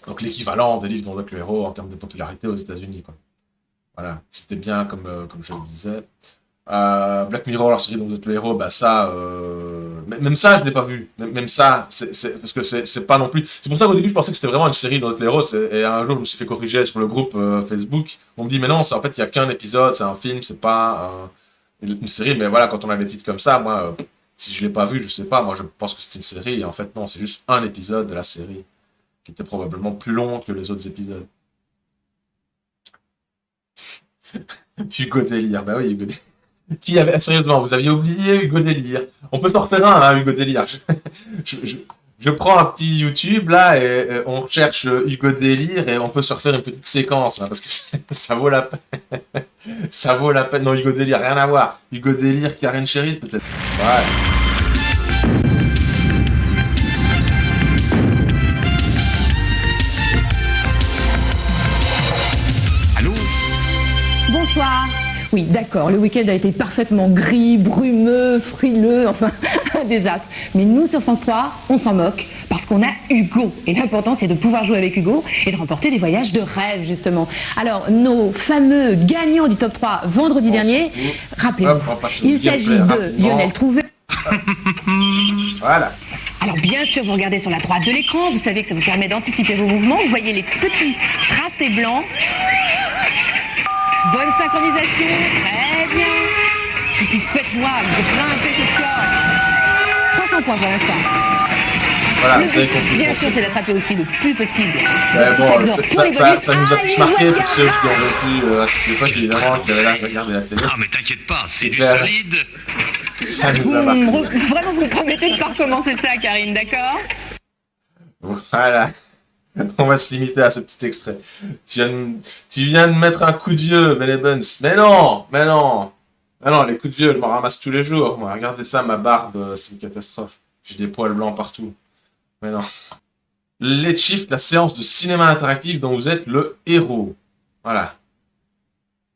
Donc l'équivalent des livres dont vous êtes le héros en termes de popularité aux États-Unis, quoi. Voilà, c'était bien comme je le disais. Black Mirror, la série dont vous êtes le héros, bah ça, même ça, je l'ai pas vu. Même ça, parce que c'est pas non plus. C'est pour ça qu'au début, je pensais que c'était vraiment une série dont vous êtes le héros. Et un jour, je me suis fait corriger sur le groupe Facebook. On me dit, mais non, en fait, il y a qu'un épisode, c'est un film, c'est pas une série. Mais voilà, quand on a des titres comme ça, moi, si je l'ai pas vu, je sais pas. Moi, je pense que c'est une série. Et en fait, non, c'est juste un épisode de la série qui était probablement plus long que les autres épisodes. Hugo Délire, bah oui, Hugo Délire. Sérieusement, vous aviez oublié Hugo Délire. On peut s'en refaire un, hein, Hugo Délire. Je prends un petit YouTube, là, et on recherche Hugo Délire, et on peut se refaire une petite séquence, hein, parce que ça vaut la peine. Ça vaut la peine. Non, Hugo Délire, rien à voir. Hugo Délire, Karen Cheryl, peut-être. Ouais. Bonsoir. Oui, d'accord, le week-end a été parfaitement gris, brumeux, frileux, enfin, un désastre. Mais nous, sur France 3, on s'en moque, parce qu'on a Hugo. Et l'important, c'est de pouvoir jouer avec Hugo et de remporter des voyages de rêve, justement. Alors, nos fameux gagnants du top 3 vendredi dernier, rappelez-vous, il s'agit de Lionel Trouvé. Voilà. Alors bien sûr, vous regardez sur la droite de l'écran, vous savez que ça vous permet d'anticiper vos mouvements, vous voyez les petits tracés blancs. Bonne synchronisation, très bien. Et puis faites-moi grimper ce score. 300 points pour l'instant. Voilà, Le vous avez but, compris le bien sûr, concept. c'est d'attraper aussi le plus possible. Mais bon, ça nous a Ah, tous marqué pour ceux qui ont vécu à cette époque, évidemment, qui avaient l'âge de regarder la télé. Ah, mais t'inquiète pas, c'est du clair. solide. Ça nous a marqué. Vraiment, vous me promettez de ne pas recommencer ça, Karine, d'accord? Voilà. On va se limiter à ce petit extrait. Tu viens de mettre un coup de vieux, Benny Buns. Mais non, mais non. Mais non, les coups de vieux, je m'en ramasse tous les jours. Moi, regardez ça, ma barbe, c'est une catastrophe. J'ai des poils blancs partout. Mais non. Let's Shift, la séance de cinéma interactif dont vous êtes le héros. Voilà.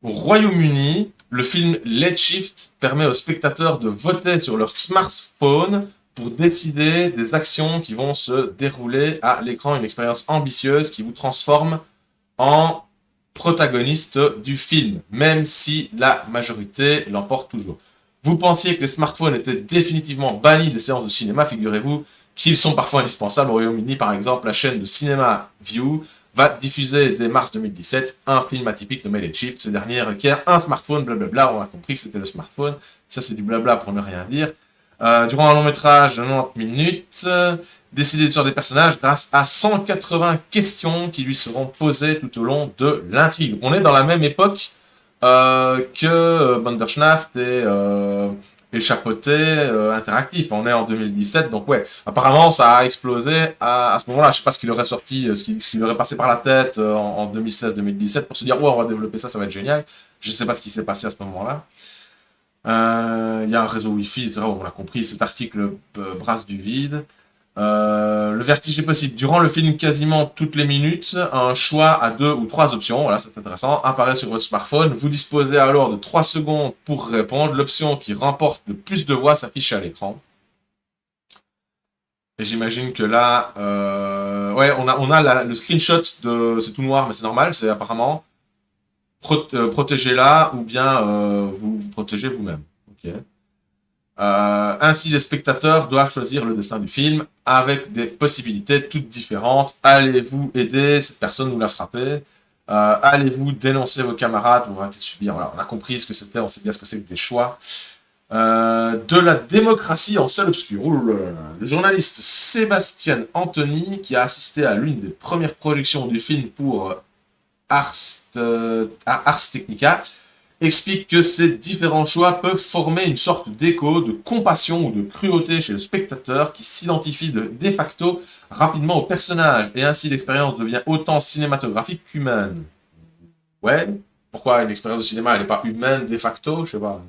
Au Royaume-Uni, le film Let's Shift permet aux spectateurs de voter sur leur smartphone pour décider des actions qui vont se dérouler à l'écran. Une expérience ambitieuse qui vous transforme en protagoniste du film, même si la majorité l'emporte toujours. Vous pensiez que les smartphones étaient définitivement bannis des séances de cinéma, figurez-vous qu'ils sont parfois indispensables. Au Royaume-Uni, par exemple, la chaîne de cinéma View va diffuser dès mars 2017 un film atypique nommé Let's Shift. Ce dernier requiert un smartphone, blablabla. On a compris que c'était le smartphone. Ça, c'est du blabla pour ne rien dire. Durant un long métrage de 90 minutes, décider sur des personnages grâce à 180 questions qui lui seront posées tout au long de l'intrigue. On est dans la même époque que Bandersnatch et Chapeauté interactif. On est en 2017, donc ouais, apparemment ça a explosé à ce moment-là. Je sais pas ce qu'il aurait sorti, ce qui lui aurait passé par la tête en 2016-2017 pour se dire, ouais, on va développer ça, ça va être génial. Je sais pas ce qui s'est passé à ce moment-là. Il y a un réseau Wi-Fi, etc. On l'a compris, cet article brasse du vide. Le vertige est possible. Durant le film, quasiment toutes les minutes, un choix à 2 ou 3 options, voilà, c'est intéressant, apparaît sur votre smartphone. Vous disposez alors de 3 secondes pour répondre. L'option qui remporte le plus de voix s'affiche à l'écran. Et j'imagine que là, ouais, on a le screenshot de... C'est tout noir, mais c'est normal, c'est apparemment... protégez-la ou bien vous protégez vous-même. Okay. Ainsi, les spectateurs doivent choisir le destin du film avec des possibilités toutes différentes. Allez-vous aider cette personne ou la frapper? Allez-vous dénoncer vos camarades pour arrêter de subir? Voilà, on a compris ce que c'était, on sait bien ce que c'est que des choix. De la démocratie en salle obscure. Le journaliste Sébastien Anthony, qui a assisté à l'une des premières projections du film pour Ars Technica, explique que ces différents choix peuvent former une sorte d'écho, de compassion ou de cruauté chez le spectateur qui s'identifie de facto rapidement au personnage, et ainsi l'expérience devient autant cinématographique qu'humaine. Ouais, pourquoi une expérience de cinéma, elle n'est pas humaine de facto, je sais pas.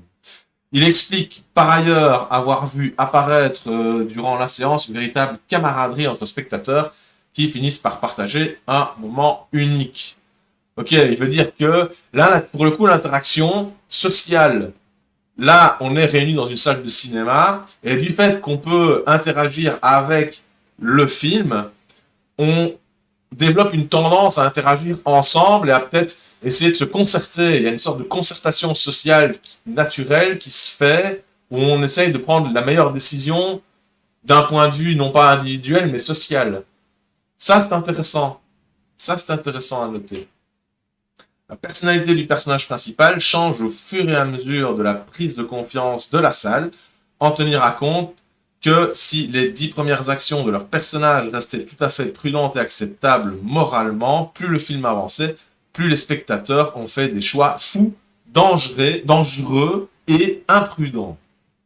Il explique par ailleurs avoir vu apparaître durant la séance une véritable camaraderie entre spectateurs qui finissent par partager un moment unique. Ok, il veut dire que là, pour le coup, l'interaction sociale, là, on est réunis dans une salle de cinéma, et du fait qu'on peut interagir avec le film, on développe une tendance à interagir ensemble et à peut-être essayer de se concerter. Il y a une sorte de concertation sociale naturelle qui se fait, où on essaye de prendre la meilleure décision d'un point de vue non pas individuel, mais social. Ça, c'est intéressant. Ça, c'est intéressant à noter. La personnalité du personnage principal change au fur et à mesure de la prise de confiance de la salle. Anthony raconte que si les 10 premières actions de leur personnage restaient tout à fait prudentes et acceptables moralement, plus le film avançait, plus les spectateurs ont fait des choix fous, dangereux et imprudents.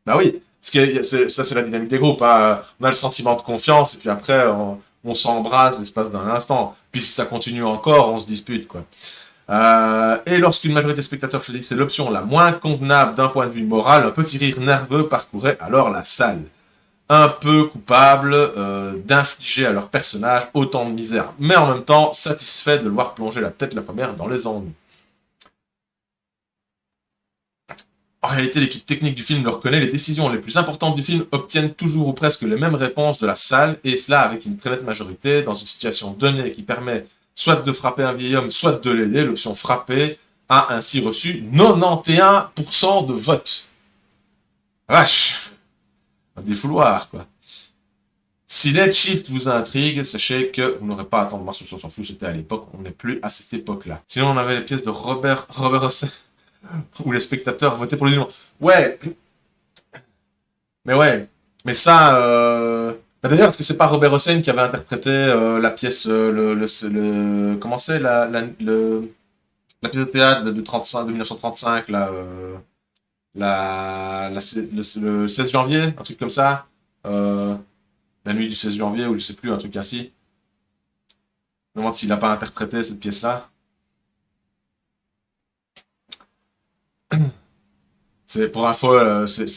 Bah oui, parce que ça c'est la dynamique des groupes, hein. On a le sentiment de confiance et puis après on s'embrase l'espace d'un instant. Puis si ça continue encore, on se dispute, quoi. Et lorsqu'une majorité de spectateurs choisissait l'option la moins convenable d'un point de vue moral, un petit rire nerveux parcourait alors la salle. Un peu coupable d'infliger à leur personnage autant de misère, mais en même temps satisfait de le voir plonger la tête la première dans les ennuis. En réalité, l'équipe technique du film le reconnaît, les décisions les plus importantes du film obtiennent toujours ou presque les mêmes réponses de la salle, et cela avec une très nette majorité, dans une situation donnée qui permet soit de frapper un vieil homme, soit de l'aider. L'option frapper a ainsi reçu 91% de votes. Vache! Un défouloir, quoi. Si Dead Shift vous intrigue, sachez que vous n'aurez pas à attendre Mars on s'en fout, c'était à l'époque, on n'est plus à cette époque-là. Sinon, on avait les pièces de Robert Hossein, où les spectateurs votaient pour le dénouement. Ouais, mais ça, bah d'ailleurs, est-ce que c'est pas Robert Hossein qui avait interprété la pièce, comment c'est, la pièce de théâtre de 1935, là, le 16 janvier, un truc comme ça, la nuit du 16 janvier, ou je sais plus, un truc ainsi. Je me demande s'il n'a pas interprété cette pièce-là. C'est pour info, c'est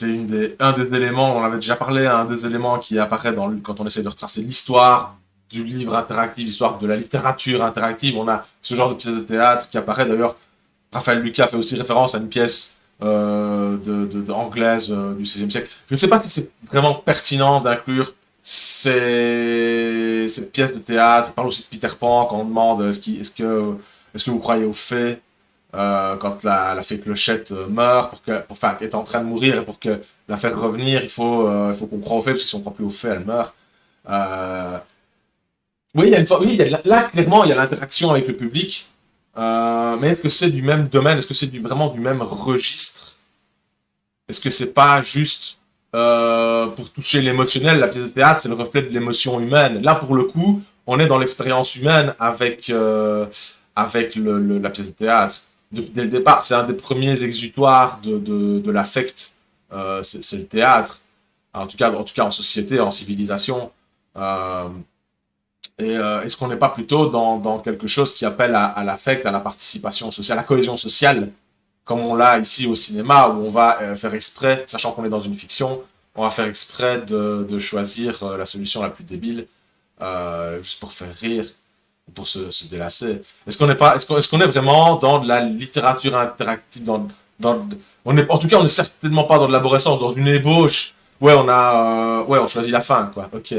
un des éléments, on avait déjà parlé, un des éléments qui apparaît quand on essaie de retracer l'histoire du livre interactif, l'histoire de la littérature interactive. On a ce genre de pièce de théâtre qui apparaît. D'ailleurs, Raphaël Lucas fait aussi référence à une pièce anglaise du XVIe siècle. Je ne sais pas si c'est vraiment pertinent d'inclure cette pièce de théâtre. Il parle aussi de Peter Pan quand on demande est-ce que vous croyez aux fées quand la fée Clochette meurt, enfin, est en train de mourir, et pour que la faire revenir, il faut qu'on croie aux fées, parce que si on ne croit plus aux fées, elle meurt. Oui, là, clairement, il y a l'interaction avec le public, mais est-ce que c'est du même domaine? Est-ce que c'est vraiment du même registre? Est-ce que c'est pas juste pour toucher l'émotionnel? La pièce de théâtre, c'est le reflet de l'émotion humaine. Là, pour le coup, on est dans l'expérience humaine avec la pièce de théâtre. Dès le départ, c'est un des premiers exutoires de l'affect, c'est le théâtre, en tout cas en société, en civilisation. Est-ce qu'on n'est pas plutôt dans quelque chose qui appelle à l'affect, à la participation sociale, à la cohésion sociale, comme on l'a ici au cinéma, où on va faire exprès, sachant qu'on est dans une fiction, on va faire exprès de choisir la solution la plus débile, juste pour faire rire, pour se délasser. Est-ce qu'on est vraiment dans de la littérature interactive, en tout cas, on n'est certainement pas dans de l'aborescence, dans une ébauche. Ouais, on choisit la fin, quoi. Ok.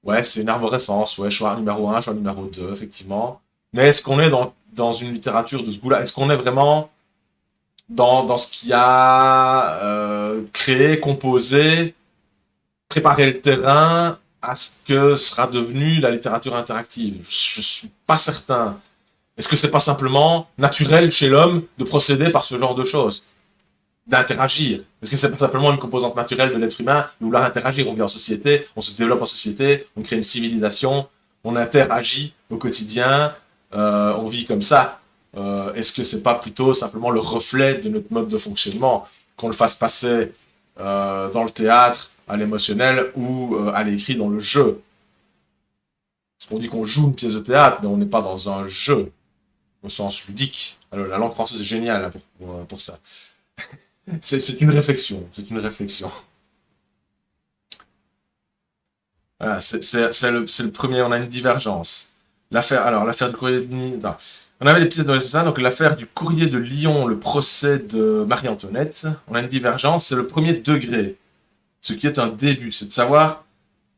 Ouais, c'est une arborescence. Ouais, choix numéro 1, choix numéro 2, effectivement. Mais est-ce qu'on est dans une littérature de ce goût-là? Est-ce qu'on est vraiment dans ce qui a créé, composé, préparé le terrain à ce que sera devenu la littérature interactive? Je suis pas certain. Est-ce que c'est pas simplement naturel chez l'homme de procéder par ce genre de choses? D'interagir? Est-ce que c'est pas simplement une composante naturelle de l'être humain de vouloir interagir? On vit en société, on se développe en société, on crée une civilisation, on interagit au quotidien, on vit comme ça. Est-ce que c'est pas plutôt simplement le reflet de notre mode de fonctionnement, qu'on le fasse passer dans le théâtre, à l'émotionnel, ou à l'écrit dans le jeu? Parce qu'on dit qu'on joue une pièce de théâtre, mais on n'est pas dans un jeu, au sens ludique. Alors, la langue française est géniale pour ça. C'est une réflexion, Voilà, c'est le premier, on a une divergence. L'affaire du courrier de Lyon. On avait les pièces de l'assassin, donc l'affaire du courrier de Lyon, le procès de Marie-Antoinette. On a une divergence, c'est le premier degré. Ce qui est un début, c'est de savoir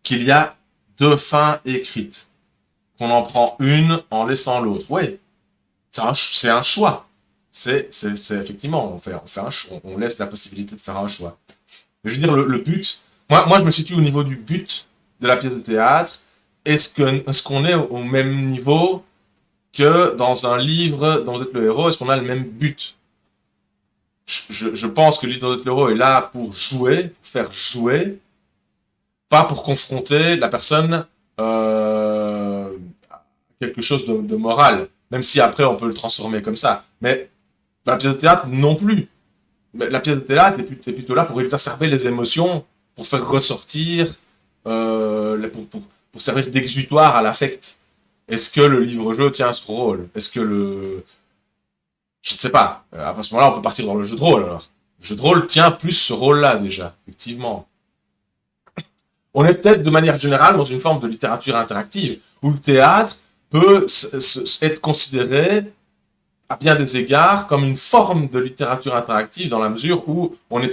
qu'il y a deux fins écrites. Qu'on en prend une en laissant l'autre. Oui, c'est un choix. C'est effectivement, on fait un choix, on laisse la possibilité de faire un choix. Mais je veux dire, le but, moi je me situe au niveau du but de la pièce de théâtre. Est-ce qu'on est au même niveau que dans un livre dont vous êtes le héros? Est-ce qu'on a le même but? Je pense que le livre dont vous êtes le héros est là pour jouer, pour faire jouer, pas pour confronter la personne à quelque chose de moral, même si après on peut le transformer comme ça. Mais la pièce de théâtre non plus. La pièce de théâtre est plutôt là pour exacerber les émotions, pour faire ressortir, pour servir d'exutoire à l'affect. Est-ce que le livre-jeu tient ce rôle? Est-ce que je ne sais pas. À ce moment-là, on peut partir dans le jeu de rôle, alors. Le jeu de rôle tient plus ce rôle-là, déjà, effectivement. On est peut-être, de manière générale, dans une forme de littérature interactive, où le théâtre peut être considéré, à bien des égards, comme une forme de littérature interactive, dans la mesure où on est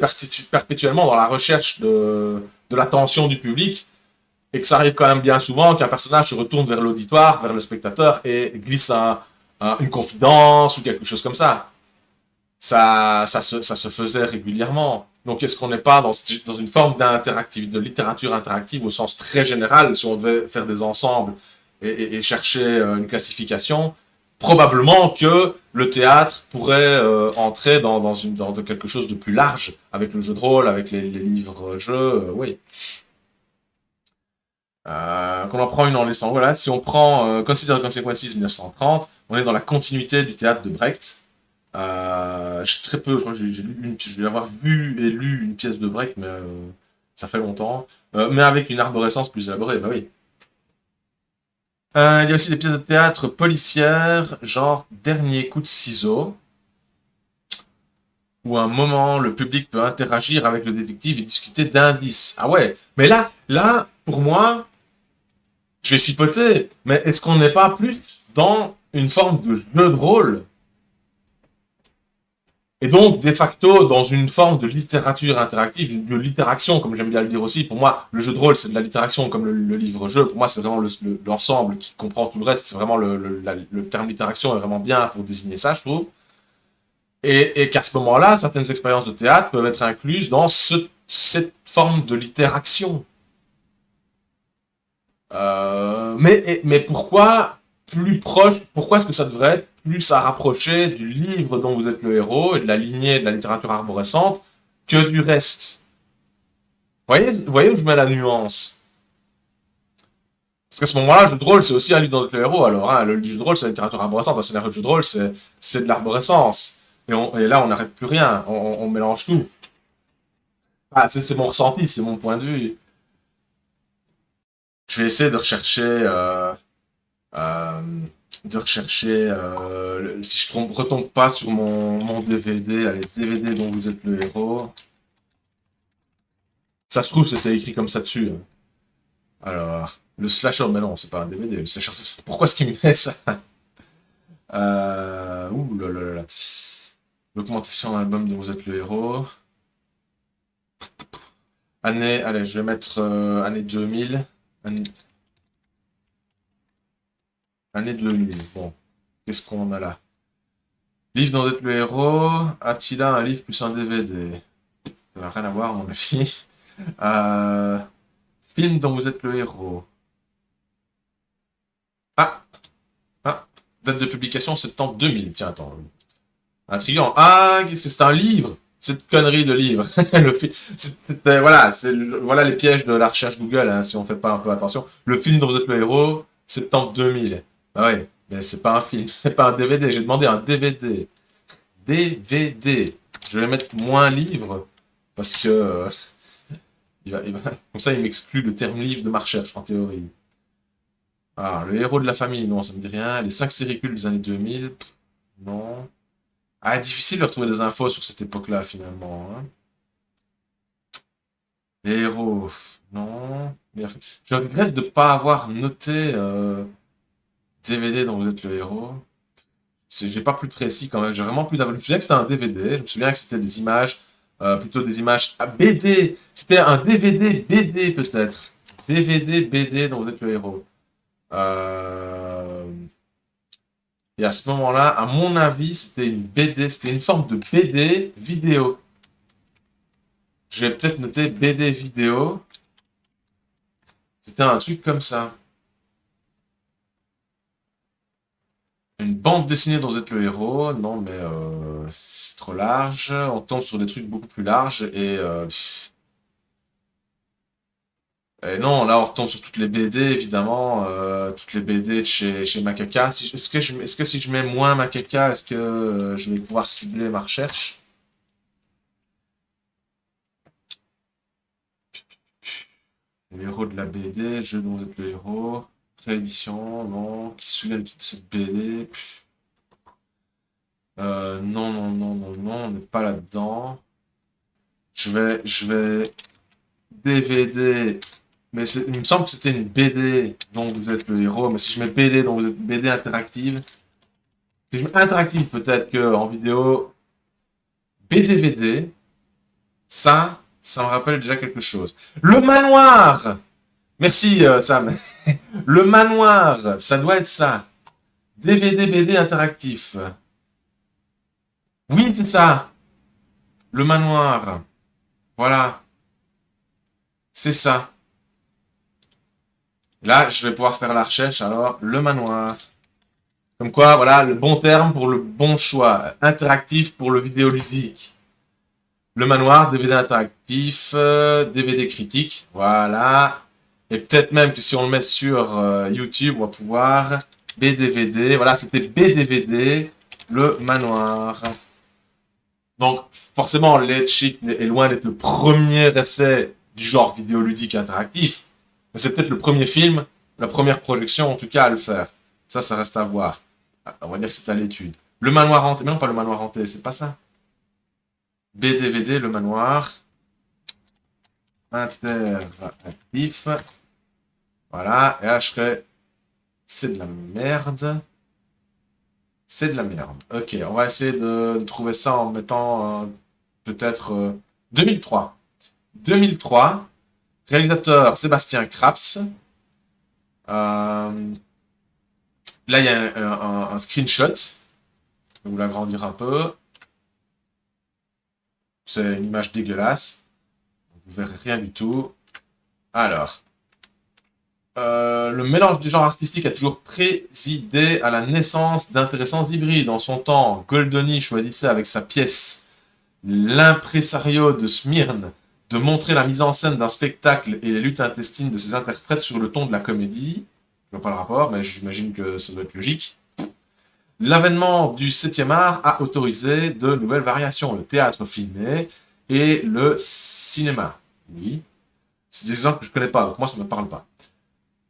perpétuellement dans la recherche de l'attention du public, et que ça arrive quand même bien souvent qu'un personnage se retourne vers l'auditoire, vers le spectateur, et glisse une confidence ou quelque chose comme ça. ça se faisait régulièrement. Donc, est-ce qu'on n'est pas dans une forme de littérature interactive au sens très général, si on devait faire des ensembles et chercher une classification, probablement que le théâtre pourrait entrer dans quelque chose de plus large, avec le jeu de rôle, avec les livres-jeux, oui. Qu'on en prend une en laissant, voilà, si on prend Consider Consequences 1930, on est dans la continuité du théâtre de Brecht. Très peu, je crois que je vais avoir vu et lu une pièce de Brecht, mais ça fait longtemps. Mais avec une arborescence plus élaborée, bah oui. Il y a aussi des pièces de théâtre policières, genre Dernier coup de ciseau, où à un moment, le public peut interagir avec le détective et discuter d'indices. Ah ouais, mais là, pour moi, je vais chipoter, mais est-ce qu'on n'est pas plus dans une forme de jeu de rôle? Et donc, de facto, dans une forme de littérature interactive, de littéraction, comme j'aime bien le dire aussi. Pour moi, le jeu de rôle, c'est de la littéraction, comme le livre-jeu. Pour moi, c'est vraiment l'ensemble qui comprend tout le reste. C'est vraiment le terme littéraction est vraiment bien pour désigner ça, je trouve. Et qu'à ce moment-là, certaines expériences de théâtre peuvent être incluses dans cette forme de littéraction. Mais pourquoi plus proche, pourquoi est-ce que ça devrait être plus à rapprocher du livre dont vous êtes le héros et de la lignée de la littérature arborescente que du reste? Vous voyez où je mets la nuance? Parce qu'à ce moment-là, le jeu de rôle, c'est aussi un livre dont vous êtes le héros. Alors, hein, le jeu de rôle, c'est la littérature arborescente. Un scénario de jeu de rôle, c'est de l'arborescence. Et là, on n'arrête plus rien. On mélange tout. Ah, c'est mon ressenti, c'est mon point de vue. Je vais essayer de rechercher... si je retombe pas sur mon DVD, allez, DVD dont vous êtes le héros. Ça se trouve, c'était écrit comme ça dessus. Hein. Alors, le slasher, mais non, c'est pas un DVD. Le slasher, pourquoi est-ce qu'il me met ça? Ouh là là là là. Documentation album dont vous êtes le héros. Allez, je vais mettre année 2000. Année 2000. Bon, qu'est-ce qu'on a là? Livre dont vous êtes le héros. Attila, un livre plus un DVD. Ça n'a rien à voir, à mon avis. Film dont vous êtes le héros. Date de publication septembre 2000. Tiens, attends. Intriguant. Qu'est-ce que c'est un livre? Cette connerie de livre. Voilà les pièges de la recherche Google, hein, si on fait pas un peu attention. Le film dont vous êtes le héros, septembre 2000. Ah ouais, mais c'est pas un film, c'est pas un DVD. J'ai demandé un DVD. DVD. Je vais mettre moins livre parce que comme ça il m'exclut le terme livre de ma recherche en théorie. Le héros de la famille, non, ça me dit rien. Les 5 séricules des années 2000, non. Difficile de retrouver des infos sur cette époque-là finalement. Hein. Les héros, non. Je regrette de ne pas avoir noté DVD dont vous êtes le héros. J'ai pas plus précis quand même, j'ai vraiment plus d'infos. Je me souviens que c'était un DVD, je me souviens que c'était des images, plutôt des images BD. C'était un DVD BD peut-être. DVD BD dont vous êtes le héros. Et à ce moment-là, à mon avis, c'était une BD, c'était une forme de BD vidéo. Je vais peut-être noter BD vidéo. C'était un truc comme ça. Une bande dessinée dont vous êtes le héros. Non, mais c'est trop large. On tombe sur des trucs beaucoup plus larges. Et non, là on retombe sur toutes les BD, évidemment. Toutes les BD de chez Macaca. Est-ce que si je mets moins Macaca, est-ce que je vais pouvoir cibler ma recherche? Le héros de la BD, jeu dont vous êtes le héros. Réédition, non. Qui se souvient de cette BD? Non, on n'est pas là-dedans. Je vais DVD, mais il me semble que c'était une BD dont vous êtes le héros, mais si je mets BD dont vous êtes BD interactive, si je mets interactive peut-être qu'en vidéo, BDVD, ça me rappelle déjà quelque chose. Le manoir! Merci Sam. Le manoir, ça doit être ça. DVD, BD interactif. Oui, c'est ça. Le manoir. Voilà. C'est ça. Là, je vais pouvoir faire la recherche, alors, le manoir. Comme quoi, voilà, le bon terme pour le bon choix. Interactif pour le vidéoludique. Le manoir, DVD interactif, DVD critique, voilà. Et peut-être même que si on le met sur YouTube, on va pouvoir BDVD. Voilà, c'était BDVD, le manoir. Donc, forcément, Let's Chic est loin d'être le premier essai du genre vidéoludique interactif. Mais c'est peut-être le premier film, la première projection en tout cas à le faire. Ça reste à voir. On va dire que c'est à l'étude. Le manoir hanté, mais non pas le manoir hanté, c'est pas ça. BDVD, le manoir. Interactif. Voilà, et là je serais... C'est de la merde. C'est de la merde. Ok, on va essayer de trouver ça en mettant peut-être 2003. 2003, réalisateur Sébastien Kraps. Là, il y a un screenshot. Je vais vous l'agrandir un peu. C'est une image dégueulasse. Vous verrez rien du tout. Alors, le mélange des genres artistiques a toujours présidé à la naissance d'intéressants hybrides. En son temps, Goldoni choisissait avec sa pièce L'impresario de Smyrne de montrer la mise en scène d'un spectacle et les luttes intestines de ses interprètes sur le ton de la comédie. Je vois pas le rapport, mais j'imagine que ça doit être logique. L'avènement du 7e art a autorisé de nouvelles variations, le théâtre filmé et le cinéma. Oui, c'est des exemples que je connais pas, donc moi ça ne me parle pas.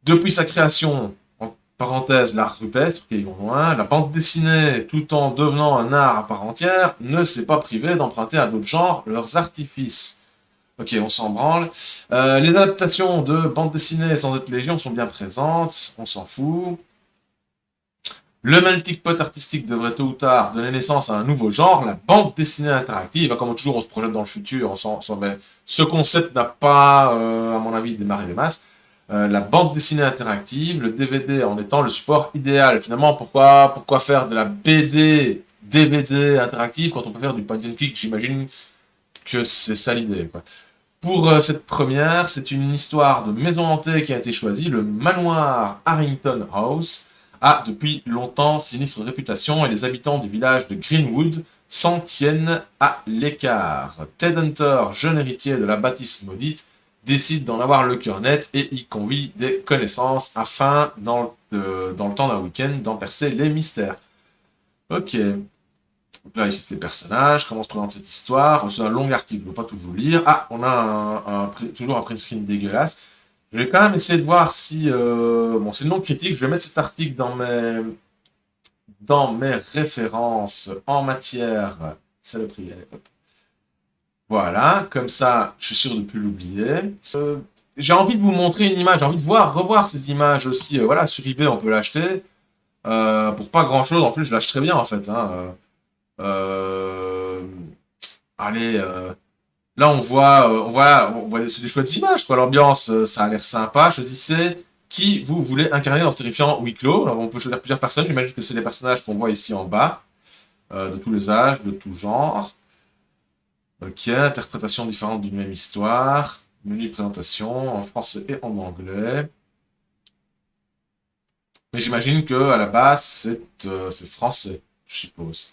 Depuis sa création, en parenthèse, l'art rupestre, qui est loin, la bande dessinée, tout en devenant un art à part entière, ne s'est pas privée d'emprunter à d'autres genres leurs artifices. Ok, on s'en branle. Les adaptations de bande dessinée sans être légion sont bien présentes, on s'en fout. Le melting pot artistique devrait tôt ou tard donner naissance à un nouveau genre, la bande dessinée interactive. Comme toujours, on se projette dans le futur. Ce concept n'a pas, à mon avis, démarré les masses. La bande dessinée interactive, le DVD en étant le support idéal. Finalement, pourquoi faire de la BD, DVD interactive quand on peut faire du point and click? J'imagine que c'est ça l'idée, quoi. Pour cette première, c'est une histoire de maison hantée qui a été choisie, le manoir Harrington House a depuis longtemps sinistre réputation et les habitants du village de Greenwood s'en tiennent à l'écart. Ted Hunter, jeune héritier de la bâtisse maudite, décide d'en avoir le cœur net et y convie des connaissances afin, dans le temps d'un week-end, d'en percer les mystères. Ok. Donc là, ici, les personnages, comment se présente cette histoire. C'est un long article, je ne vais pas tout vous lire. Ah, on a toujours un print screen dégueulasse. Je vais quand même essayer de voir si... bon, c'est non critique. Je vais mettre cet article dans mes références en matière... Saloperie, allez, hop. Voilà, comme ça, je suis sûr de ne plus l'oublier. J'ai envie de vous montrer une image. J'ai envie de revoir ces images aussi. Voilà, sur eBay, on peut l'acheter. Pour pas grand-chose. En plus, je l'achèterais bien, en fait. Hein. Allez... Là, on voit c'est des chouettes images, quoi. L'ambiance, ça a l'air sympa. Je disais, qui vous voulez incarner dans ce terrifiant huis clos? Alors, on peut choisir plusieurs personnes. J'imagine que c'est les personnages qu'on voit ici en bas, de tous les âges, de tout genre. Ok, interprétation différente d'une même histoire. Menu présentation en français et en anglais. Mais j'imagine que à la base, c'est français, je suppose.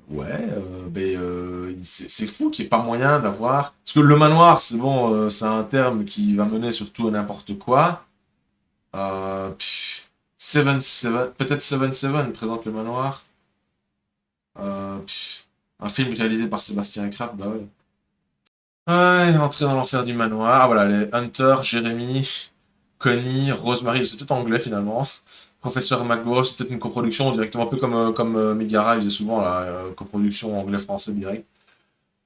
Ouais, c'est fou qu'il n'y ait pas moyen d'avoir... Parce que le manoir, c'est bon, c'est un terme qui va mener surtout à n'importe quoi. Peut-être 7-7 présente le manoir. Un film réalisé par Sébastien Kraps, bah ouais. Ouais, entrer dans l'enfer du manoir. Ah voilà, les Hunter, Jérémy, Connie, Rosemary, c'est peut-être anglais finalement. Professeur McGraw, c'est peut-être une coproduction directement, un peu comme Megara, il faisait souvent la coproduction anglais-français direct.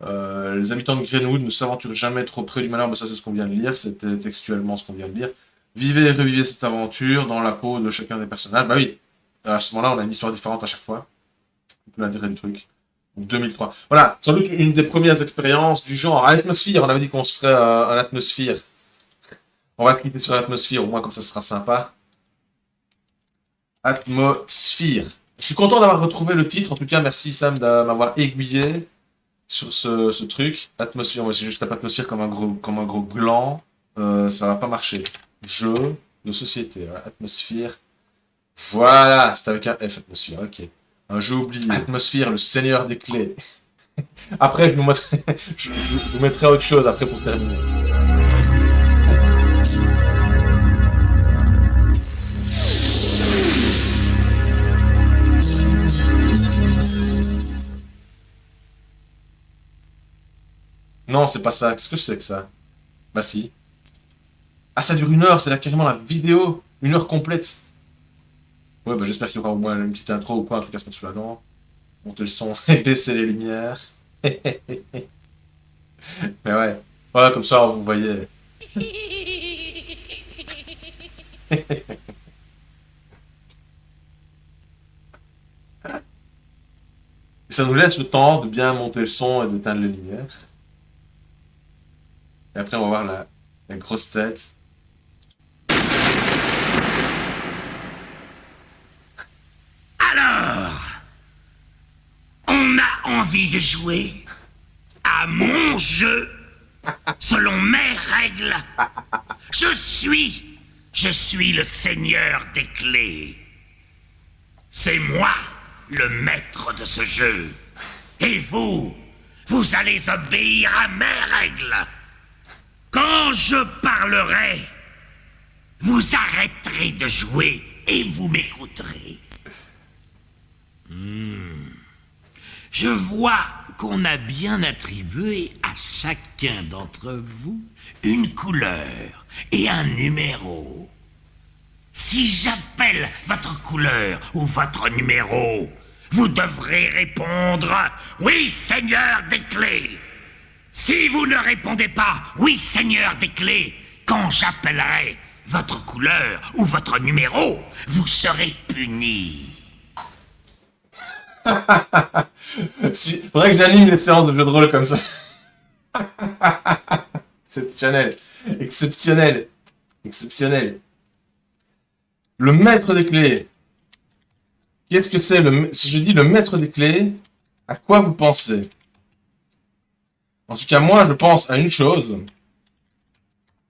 Les habitants de Greenwood ne s'aventurent jamais trop près du manoir, mais ça c'est ce qu'on vient de lire, c'était textuellement ce qu'on vient de lire. Vivez et revivez cette aventure dans la peau de chacun des personnages. Bah oui, à ce moment-là, on a une histoire différente à chaque fois. C'est tout l'intérêt du truc. 2003. Voilà, sans doute une des premières expériences du genre. À l'atmosphère, on avait dit qu'on se ferait un atmosphère. On va se quitter sur l'atmosphère, au moins comme ça sera sympa. Atmosphère. Je suis content d'avoir retrouvé le titre. En tout cas, merci Sam de m'avoir aiguillé sur ce truc. Atmosphère, moi si je tape atmosphère comme un gros gland, ça va pas marcher. Jeu de société, voilà. Atmosphère. Voilà, c'est avec un F, atmosphère, ok. Un jeu oublié. Atmosphère, le seigneur des clés. Après, je vous mettrai autre chose après pour terminer. Non, c'est pas ça. Qu'est-ce que c'est que ça? Bah si. Ah, ça dure 1 heure, c'est là carrément la vidéo. 1 heure complète. Ouais, bah j'espère qu'il y aura au moins une petite intro ou quoi, un truc à se mettre sous la dent. Monter le son et baisser les lumières. Mais ouais. Voilà, comme ça, vous voyez. Et ça nous laisse le temps de bien monter le son et d'éteindre les lumières. Et après, on va voir la grosse tête. Alors, on a envie de jouer à mon jeu selon mes règles. Je suis le seigneur des clés. C'est moi le maître de ce jeu. Et vous allez obéir à mes règles. Quand je parlerai, vous arrêterez de jouer et vous m'écouterez. Je vois qu'on a bien attribué à chacun d'entre vous une couleur et un numéro. Si j'appelle votre couleur ou votre numéro, vous devrez répondre « Oui, Seigneur des clés ». Si vous ne répondez pas « Oui, Seigneur des clés », quand j'appellerai votre couleur ou votre numéro, vous serez puni. Faudrait que j'anime les séances de jeux de rôle comme ça. Exceptionnel. Exceptionnel. Exceptionnel. Le maître des clés. Qu'est-ce que c'est si je dis le maître des clés, à quoi vous pensez? En tout cas, moi, je pense à une chose.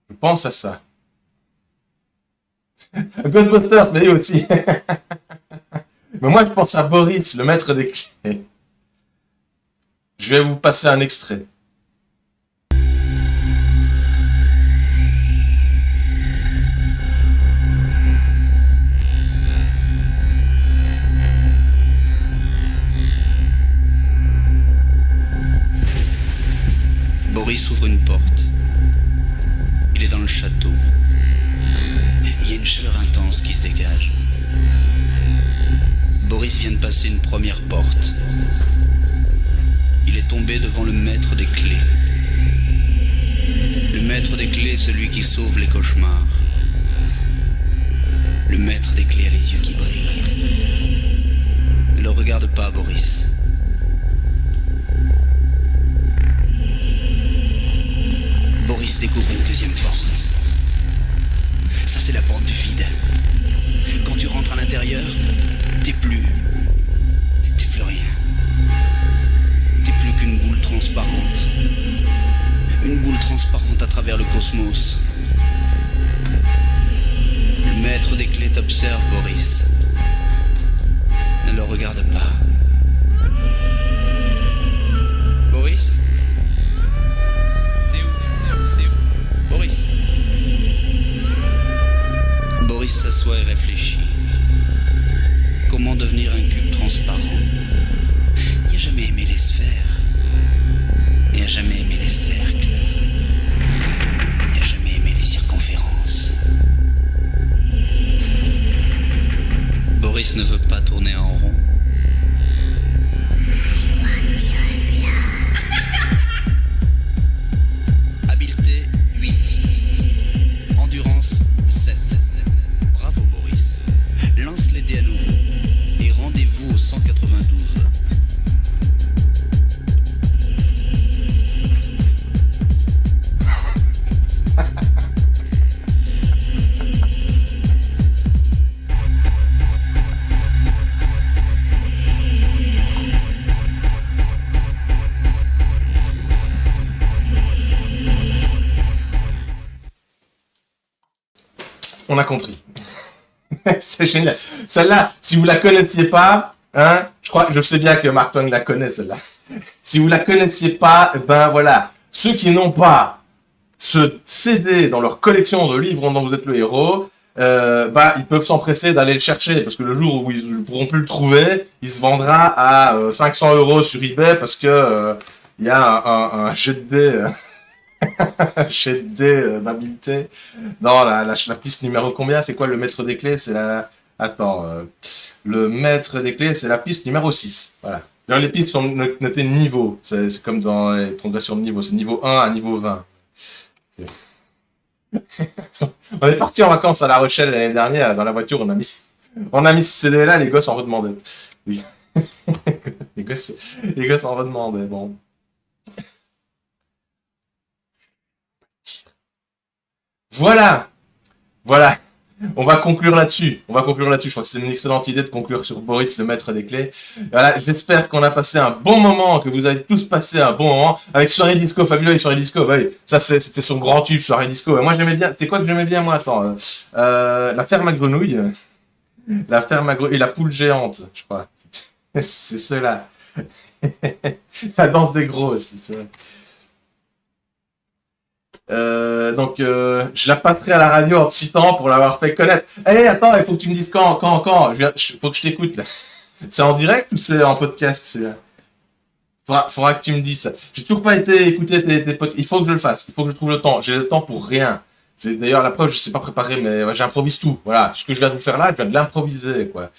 Je pense à ça. Ghostbusters, mais lui aussi. Mais moi, je pense à Boris, le maître des clés. Je vais vous passer un extrait. Boris ouvre une porte. Il est dans le château. Il y a une chaleur intense qui se dégage. Boris vient de passer une première porte. Il est tombé devant le maître des clés. Le maître des clés est celui qui sauve les cauchemars. Le maître des clés a les yeux qui brillent. Ne le regarde pas, Boris. Boris découvre une deuxième porte. Ça, c'est la porte du vide. Quand tu rentres à l'intérieur, t'es plus rien. T'es plus qu'une boule transparente. Une boule transparente à travers le cosmos. Le maître des clés t'observe, Boris. Ne le regarde pas. Boris ? T'es où ? Boris ? Boris s'assoit et réfléchit. Comment devenir un cube transparent? Il n'a jamais aimé les sphères. Il n'a jamais aimé les cercles. Il n'a jamais aimé les circonférences. Boris ne veut pas tourner en rond. Habileté 8. Endurance 7. Bravo Boris. Lance les dés à nouveau. Et rendez-vous au 192. On a compris. C'est génial. Celle-là, si vous la connaissiez pas, hein, je sais bien que Mark Twain la connaît, celle-là. Si vous la connaissiez pas, ben voilà. Ceux qui n'ont pas ce CD dans leur collection de livres dont vous êtes le héros, ils peuvent s'empresser d'aller le chercher, parce que le jour où ils ne pourront plus le trouver, il se vendra à 500 € sur eBay, parce que il y a un jet de dés, un jet de dés d'habileté dans la piste numéro combien? C'est quoi le maître des clés? C'est la... Attends, le maître des clés, c'est la piste numéro 6. Voilà. D'ailleurs, les pistes sont notées niveau. C'est comme dans les progressions de niveau. C'est niveau 1 à niveau 20. On est parti en vacances à La Rochelle l'année dernière. Dans la voiture, on a mis ce CD-là, les gosses en redemandaient. Oui. les gosses en redemandaient. Bon. Voilà. On va conclure là-dessus. Je crois que c'est une excellente idée de conclure sur Boris, le maître des clés. Voilà, j'espère qu'on a passé un bon moment, que vous avez tous passé un bon moment avec Soirée Disco, fabuleux et Soirée Disco. Oui, ça c'était son grand tube, Soirée Disco. Et moi j'aimais bien. C'était quoi que j'aimais bien moi? Attends, la ferme à grenouilles, et la poule géante, je crois. C'est ceux-là. La danse des gros aussi. C'est vrai. Donc, je la passerai à la radio en te citant pour l'avoir fait connaître. Attends, il faut que tu me dises quand. Faut que je t'écoute, là. C'est en direct ou c'est en podcast? Faudra que tu me dises ça. J'ai toujours pas été écouter tes podcasts. Il faut que je le fasse. Il faut que je trouve le temps. J'ai le temps pour rien. C'est d'ailleurs la preuve, je sais pas préparer, mais ouais, j'improvise tout. Voilà, ce que je viens de vous faire là, je viens de l'improviser, quoi.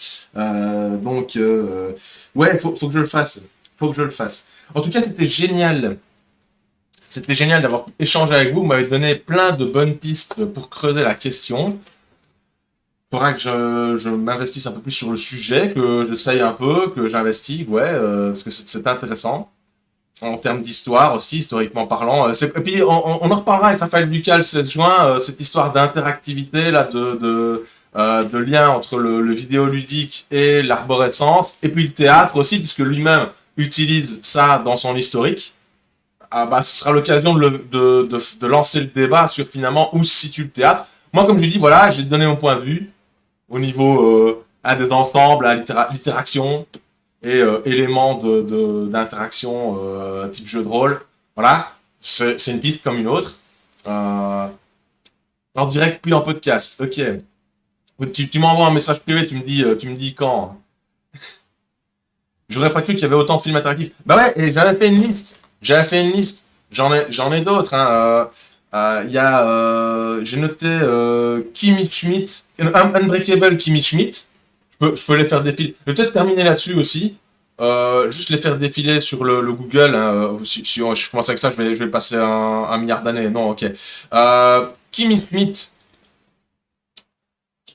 Ouais, faut que je le fasse. En tout cas, c'était génial. C'était génial d'avoir échangé avec vous. Vous m'avez donné plein de bonnes pistes pour creuser la question. Il faudra que je m'investisse un peu plus sur le sujet, que j'essaye un peu, que j'investigue, parce que c'est intéressant. En termes d'histoire aussi, historiquement parlant. Et puis, on en reparlera avec Raphaël Ducal le 16 juin, cette histoire d'interactivité, là, de lien entre le vidéoludique et l'arborescence, et puis le théâtre aussi, puisque lui-même utilise ça dans son historique. Ce sera l'occasion de lancer le débat sur finalement où se situe le théâtre. Moi, comme je dis, voilà, j'ai donné mon point de vue au niveau des ensembles, à l'interaction et éléments d'interaction type jeu de rôle. Voilà, c'est une piste comme une autre. En direct puis en podcast. Ok. Tu m'envoies un message privé, tu me dis quand. J'aurais pas cru qu'il y avait autant de films interactifs. Bah ouais, et j'avais fait une liste. J'en ai d'autres. J'ai noté Kimmy Schmidt, Unbreakable Kimmy Schmidt. Je peux les faire défiler. Je vais peut-être terminer là-dessus aussi. Juste les faire défiler sur le Google. Si je commence avec ça, je vais passer un milliard d'années. Non, ok. Kimmy Schmidt.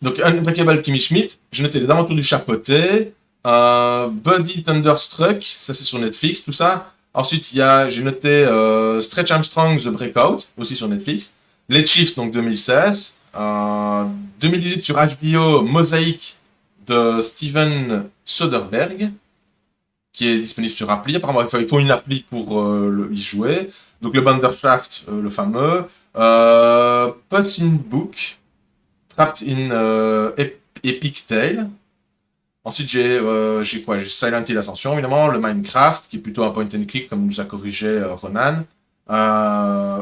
Donc Unbreakable Kimmy Schmidt. J'ai noté Les Aventures du Chapeauté. Buddy Thunderstruck. Ça, c'est sur Netflix, tout ça. Ensuite, j'ai noté Stretch Armstrong, The Breakout, aussi sur Netflix. Late Shift, donc 2016. 2018 sur HBO, Mosaic de Steven Soderbergh, qui est disponible sur appli. Apparemment, il faut une appli pour y jouer. Donc le Bandershaft, le fameux. Puss in Book, Trapped in Epic Tale. Ensuite, j'ai Silent Hill Ascension, évidemment, le Minecraft, qui est plutôt un point and click, comme nous a corrigé Ronan.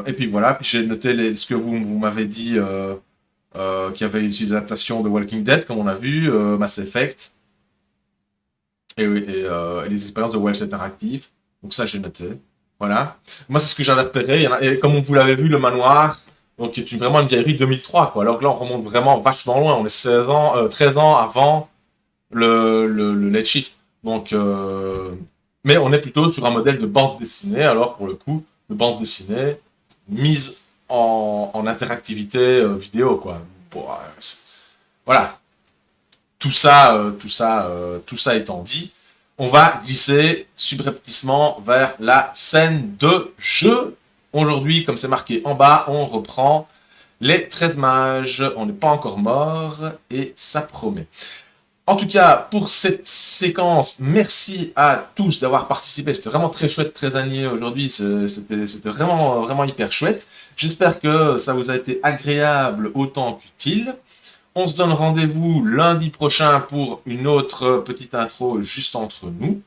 Et puis voilà, puis j'ai noté ce que vous m'avez dit, qu'il y avait une adaptation de Walking Dead, comme on a vu, Mass Effect, et les expériences de Wells Interactive. Donc ça, j'ai noté. Voilà. Moi, c'est ce que j'avais repéré. Et comme vous l'avez vu, le manoir, donc, qui est vraiment une vieillerie 2003, quoi. Alors que là, on remonte vraiment vachement loin. On est 13 ans avant le Late Shift. Donc, mais on est plutôt sur un modèle de bande dessinée, alors pour le coup, de bande dessinée mise en interactivité vidéo, quoi. Bon, voilà. Tout ça étant dit, on va glisser subrepticement vers la scène de jeu. Aujourd'hui, comme c'est marqué en bas, on reprend les 13 mages. On n'est pas encore mort et ça promet. En tout cas, pour cette séquence, merci à tous d'avoir participé. C'était vraiment très chouette, très animé aujourd'hui. C'était vraiment, vraiment hyper chouette. J'espère que ça vous a été agréable autant qu'utile. On se donne rendez-vous lundi prochain pour une autre petite intro juste entre nous.